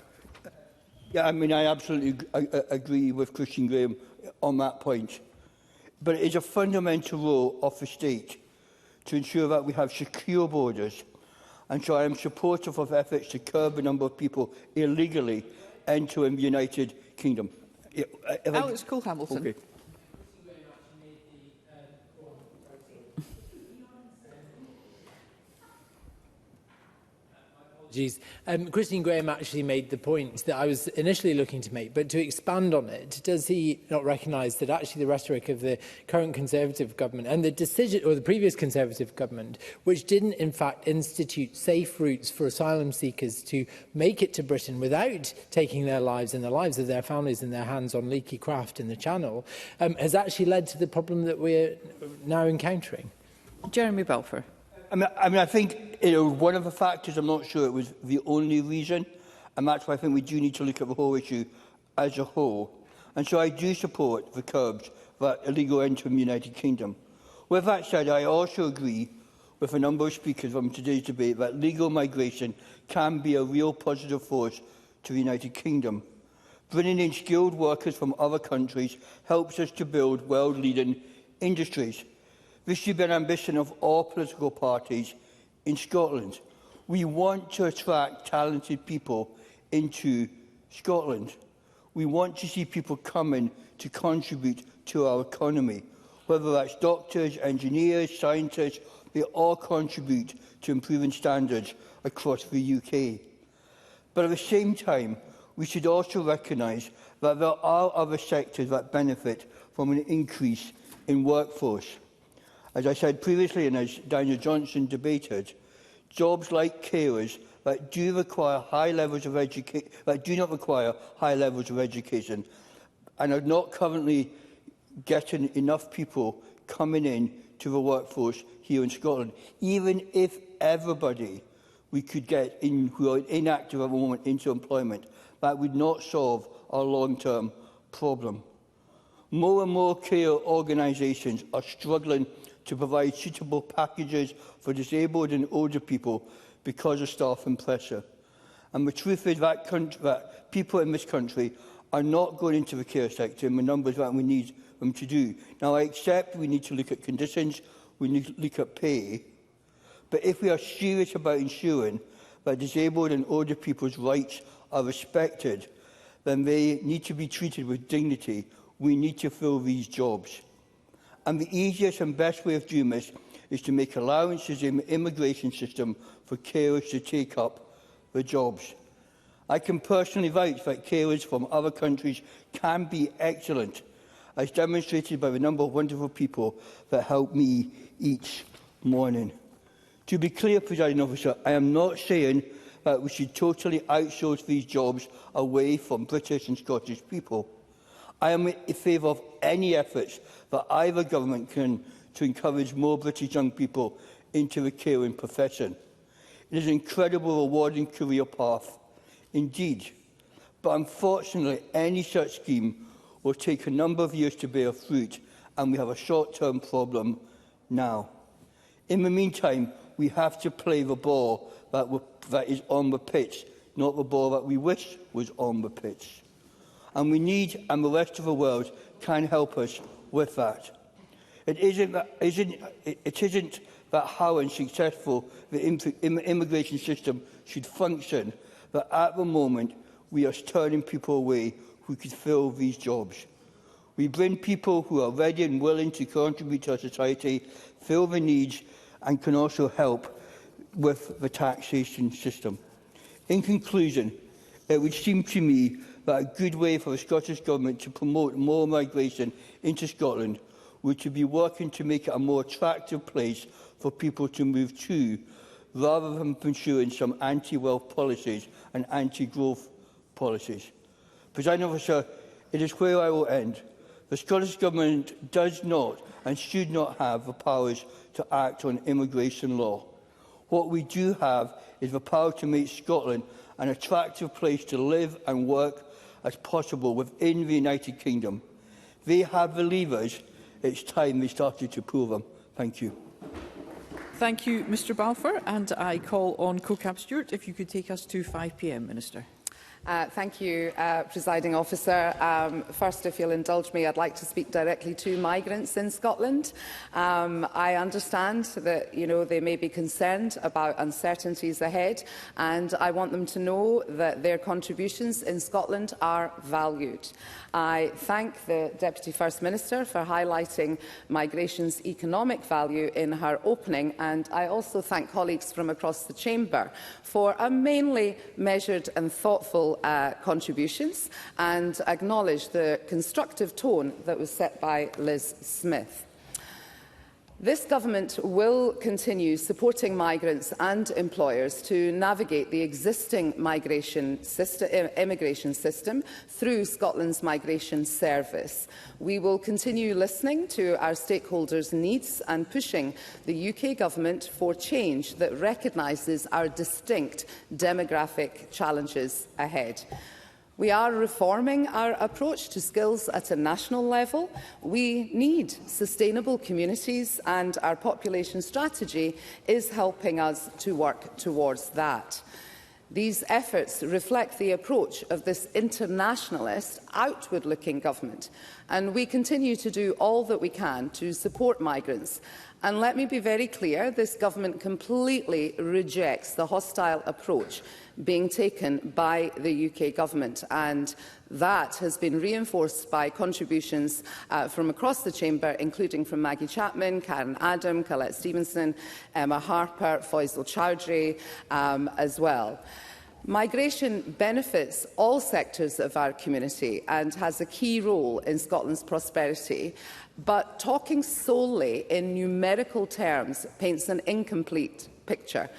Yeah, I mean, I absolutely agree with Christine Graham on that point. But it is a fundamental role of the state to ensure that we have secure borders. And so I am supportive of efforts to curb the number of people illegally entering the United Kingdom. Alex Cole-Hamilton. Okay. Christine Graham actually made the point that I was initially looking to make, but to expand on it, does he not recognise that actually the rhetoric of the current Conservative government and the decision, or the previous Conservative government, which didn't in fact institute safe routes for asylum seekers to make it to Britain without taking their lives and the lives of their families in their hands on leaky craft in the Channel, has actually led to the problem that we're now encountering? Jeremy Balfour. I think one of the factors, I'm not sure it was the only reason, and that's why I think we do need to look at the whole issue as a whole. And so I do support the curbs that illegal entry in the United Kingdom. With that said, I also agree with a number of speakers from today's debate that legal migration can be a real positive force to the United Kingdom. Bringing in skilled workers from other countries helps us to build world-leading industries. This should be an ambition of all political parties in Scotland. We want to attract talented people into Scotland. We want to see people coming to contribute to our economy. Whether that's doctors, engineers, scientists, they all contribute to improving standards across the UK. But at the same time, we should also recognise that there are other sectors that benefit from an increase in workforce. As I said previously, and as Daniel Johnson debated, jobs like carers that do require high levels of education, that do not require high levels of education, and are not currently getting enough people coming in to the workforce here in Scotland. Even if everybody we could get in who are inactive at the moment into employment, that would not solve our long-term problem. More and more care organisations are struggling to provide suitable packages for disabled and older people because of staffing pressure. And the truth is that people in this country are not going into the care sector in the numbers that we need them to do. Now, I accept we need to look at conditions, we need to look at pay, but if we are serious about ensuring that disabled and older people's rights are respected, then they need to be treated with dignity. We need to fill these jobs. And the easiest and best way of doing this is to make allowances in the immigration system for carers to take up the jobs. I can personally vouch that carers from other countries can be excellent, as demonstrated by the number of wonderful people that help me each morning. To be clear, Presiding Officer, I am not saying that we should totally outsource these jobs away from British and Scottish people. I am in favour of any efforts that either government can to encourage more British young people into the caring profession. It is an incredible, rewarding career path indeed, but unfortunately any such scheme will take a number of years to bear fruit, and we have a short-term problem now. In the meantime, we have to play the ball that is on the pitch, not the ball that we wish was on the pitch. And we need, and the rest of the world can help us with that. It isn't that how unsuccessful the immigration system should function, that at the moment we are turning people away who could fill these jobs. We bring people who are ready and willing to contribute to our society, fill the needs, and can also help with the taxation system. In conclusion, it would seem to me that a good way for the Scottish Government to promote more migration into Scotland would to be working to make it a more attractive place for people to move to, rather than pursuing some anti-wealth policies and anti-growth policies. Presiding Officer, it is where I will end. The Scottish Government does not and should not have the powers to act on immigration law. What we do have is the power to make Scotland an attractive place to live and work as possible within the United Kingdom. They have the levers. It's time they started to pull them. Thank you. Thank you, Mr Balfour. And I call on CoCab Stewart, if you could take us to 5 p.m, Minister. Thank you, Presiding Officer. First, if you'll indulge me, I'd like to speak directly to migrants in Scotland. I understand that they may be concerned about uncertainties ahead, and I want them to know that their contributions in Scotland are valued. I thank the Deputy First Minister for highlighting migration's economic value in her opening, and I also thank colleagues from across the Chamber for a mainly measured and thoughtful contributions, and acknowledge the constructive tone that was set by Liz Smith. This government will continue supporting migrants and employers to navigate the existing immigration system through Scotland's Migration Service. We will continue listening to our stakeholders' needs and pushing the UK Government for change that recognises our distinct demographic challenges ahead. We are reforming our approach to skills at a national level. We need sustainable communities, and our population strategy is helping us to work towards that. These efforts reflect the approach of this internationalist, outward-looking government, and we continue to do all that we can to support migrants. And let me be very clear, this government completely rejects the hostile approach being taken by the UK Government, and that has been reinforced by contributions from across the Chamber, including from Maggie Chapman, Karen Adam, Colette Stevenson, Emma Harper, Faisal Chowdhury as well. Migration benefits all sectors of our community and has a key role in Scotland's prosperity, but talking solely in numerical terms paints an incomplete picture.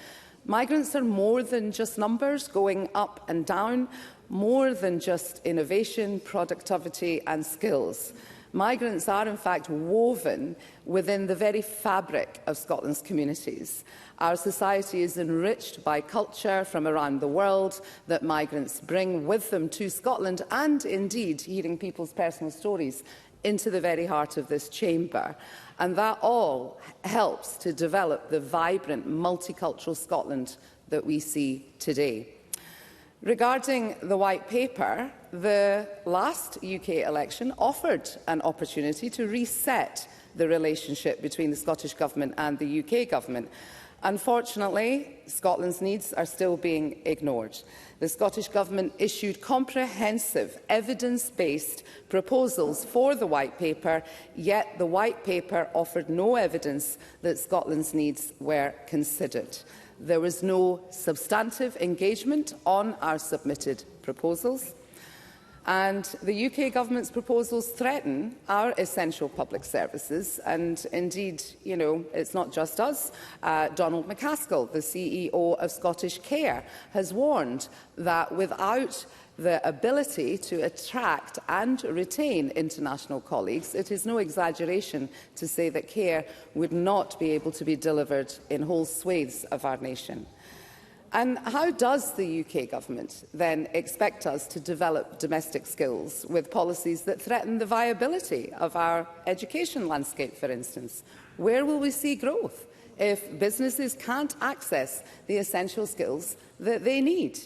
Migrants are more than just numbers going up and down, more than just innovation, productivity and skills. Migrants are in fact woven within the very fabric of Scotland's communities. Our society is enriched by culture from around the world that migrants bring with them to Scotland, and indeed, hearing people's personal stories, into the very heart of this chamber. And that all helps to develop the vibrant, multicultural Scotland that we see today. Regarding the White Paper, the last UK election offered an opportunity to reset the relationship between the Scottish Government and the UK Government. Unfortunately, Scotland's needs are still being ignored. The Scottish Government issued comprehensive, evidence-based proposals for the White Paper, yet the White Paper offered no evidence that Scotland's needs were considered. There was no substantive engagement on our submitted proposals, and the UK Government's proposals threaten our essential public services. And indeed, it's not just us. Donald McCaskill, the CEO of Scottish Care, has warned that without the ability to attract and retain international colleagues, it is no exaggeration to say that care would not be able to be delivered in whole swathes of our nation. And how does the UK Government then expect us to develop domestic skills with policies that threaten the viability of our education landscape, for instance? Where will we see growth if businesses can't access the essential skills that they need?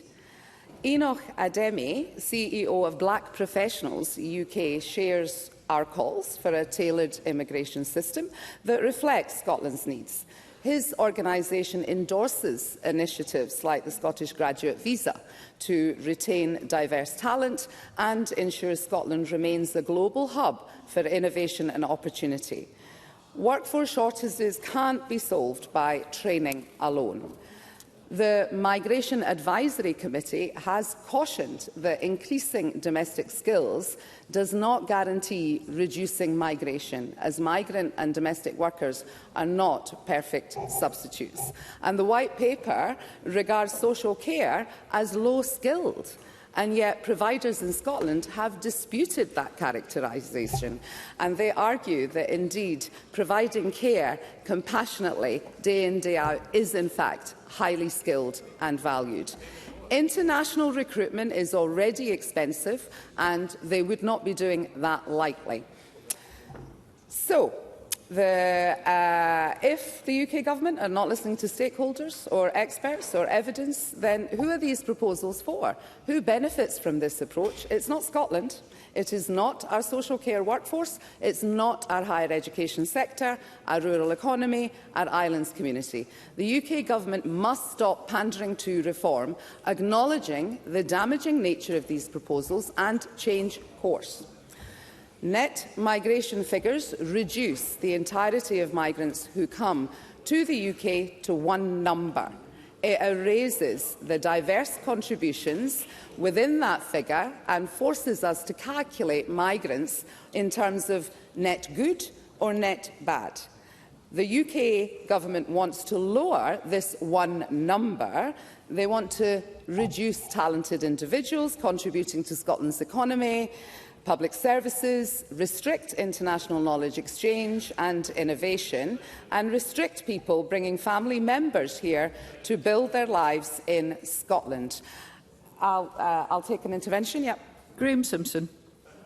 Enoch Ademi, CEO of Black Professionals UK, shares our calls for a tailored immigration system that reflects Scotland's needs. His organisation endorses initiatives like the Scottish Graduate Visa to retain diverse talent and ensure Scotland remains a global hub for innovation and opportunity. Workforce shortages can't be solved by training alone. The Migration Advisory Committee has cautioned that increasing domestic skills does not guarantee reducing migration, as migrant and domestic workers are not perfect substitutes. And the White Paper regards social care as low-skilled. And yet providers in Scotland have disputed that characterisation, and they argue that indeed providing care compassionately day in, day out is in fact highly skilled and valued. International recruitment is already expensive, and they would not be doing that lightly. So, if the UK Government are not listening to stakeholders or experts or evidence, then who are these proposals for? Who benefits from this approach? It's not Scotland. It is not our social care workforce. It's not our higher education sector, our rural economy, our islands community. The UK Government must stop pandering to reform, acknowledging the damaging nature of these proposals and change course. Net migration figures reduce the entirety of migrants who come to the UK to one number. It erases the diverse contributions within that figure and forces us to calculate migrants in terms of net good or net bad. The UK Government wants to lower this one number. They want to reduce talented individuals contributing to Scotland's economy, public services, restrict international knowledge exchange and innovation, and restrict people bringing family members here to build their lives in Scotland. I'll take an intervention. Yep. Graham Simpson.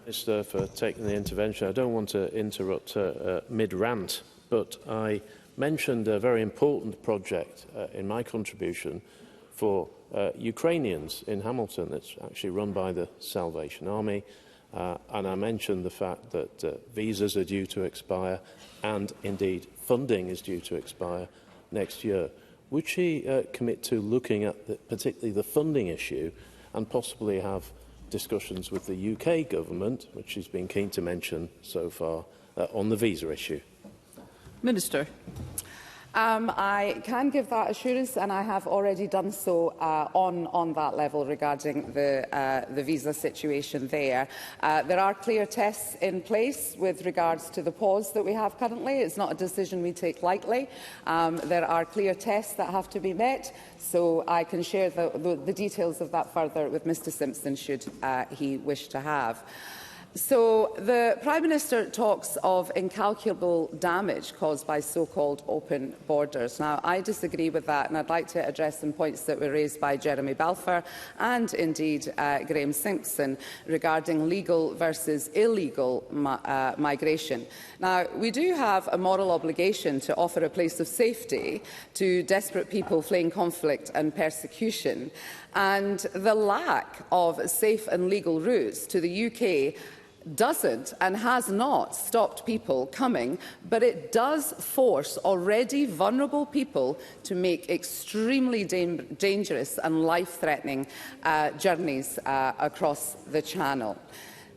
Minister, for taking the intervention. I don't want to interrupt mid-rant, but I mentioned a very important project in my contribution for Ukrainians in Hamilton. It's actually run by the Salvation Army. And I mentioned the fact that visas are due to expire and, indeed, funding is due to expire next year. Would she commit to looking at particularly the funding issue and possibly have discussions with the UK Government, which she's been keen to mention so far, on the visa issue? Minister. I can give that assurance, and I have already done so on that level regarding the visa situation there. There are clear tests in place with regards to the pause that we have currently. It's not a decision we take lightly. There are clear tests that have to be met, so I can share the details of that further with Mr Simpson should he wish to have. So the Prime Minister talks of incalculable damage caused by so-called open borders. Now, I disagree with that, and I'd like to address some points that were raised by Jeremy Balfour and, indeed, Graham Simpson regarding legal versus illegal migration. Now, we do have a moral obligation to offer a place of safety to desperate people fleeing conflict and persecution, and the lack of safe and legal routes to the UK doesn't and has not stopped people coming, but it does force already vulnerable people to make extremely dangerous and life-threatening journeys across the Channel.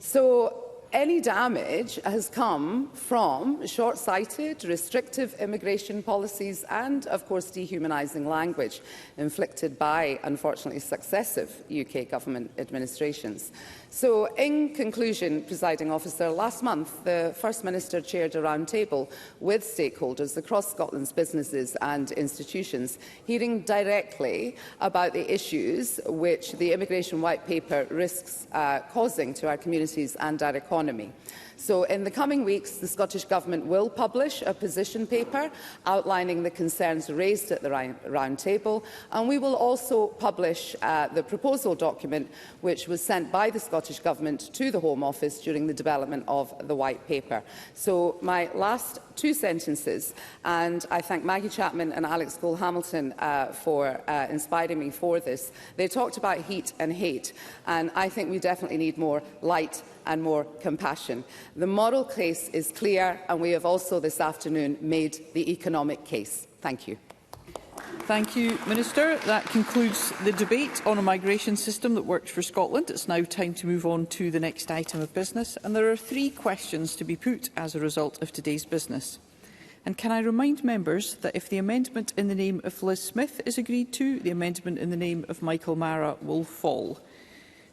So any damage has come from short-sighted, restrictive immigration policies and, of course, dehumanising language inflicted by, unfortunately, successive UK Government administrations. So, in conclusion, Presiding Officer, last month the First Minister chaired a roundtable with stakeholders across Scotland's businesses and institutions, hearing directly about the issues which the Immigration White Paper risks causing to our communities and our economy. So, in the coming weeks, the Scottish Government will publish a position paper outlining the concerns raised at the roundtable, and we will also publish the proposal document which was sent by the Scottish Government to the Home Office during the development of the White Paper. So, my last two sentences, and I thank Maggie Chapman and Alex Cole-Hamilton for inspiring me for this. They talked about heat and hate, and I think we definitely need more light and more compassion. The moral case is clear, and we have also this afternoon made the economic case. Thank you. Thank you, Minister. That concludes the debate on a migration system that works for Scotland. It's now time to move on to the next item of business, and there are 3 questions to be put as a result of today's business. And can I remind members that if the amendment in the name of Liz Smith is agreed to, the amendment in the name of Michael Mara will fall.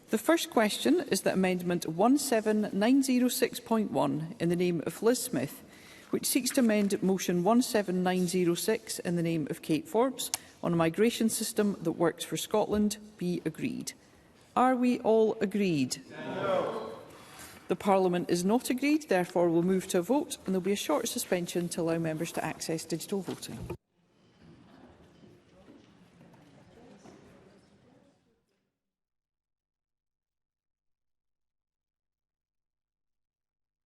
The first question is that Amendment 17906.1 in the name of Liz Smith, which seeks to amend Motion 17906 in the name of Kate Forbes on a migration system that works for Scotland, be agreed. Are we all agreed? No. The Parliament is not agreed, therefore we'll move to a vote and there will be a short suspension to allow members to access digital voting.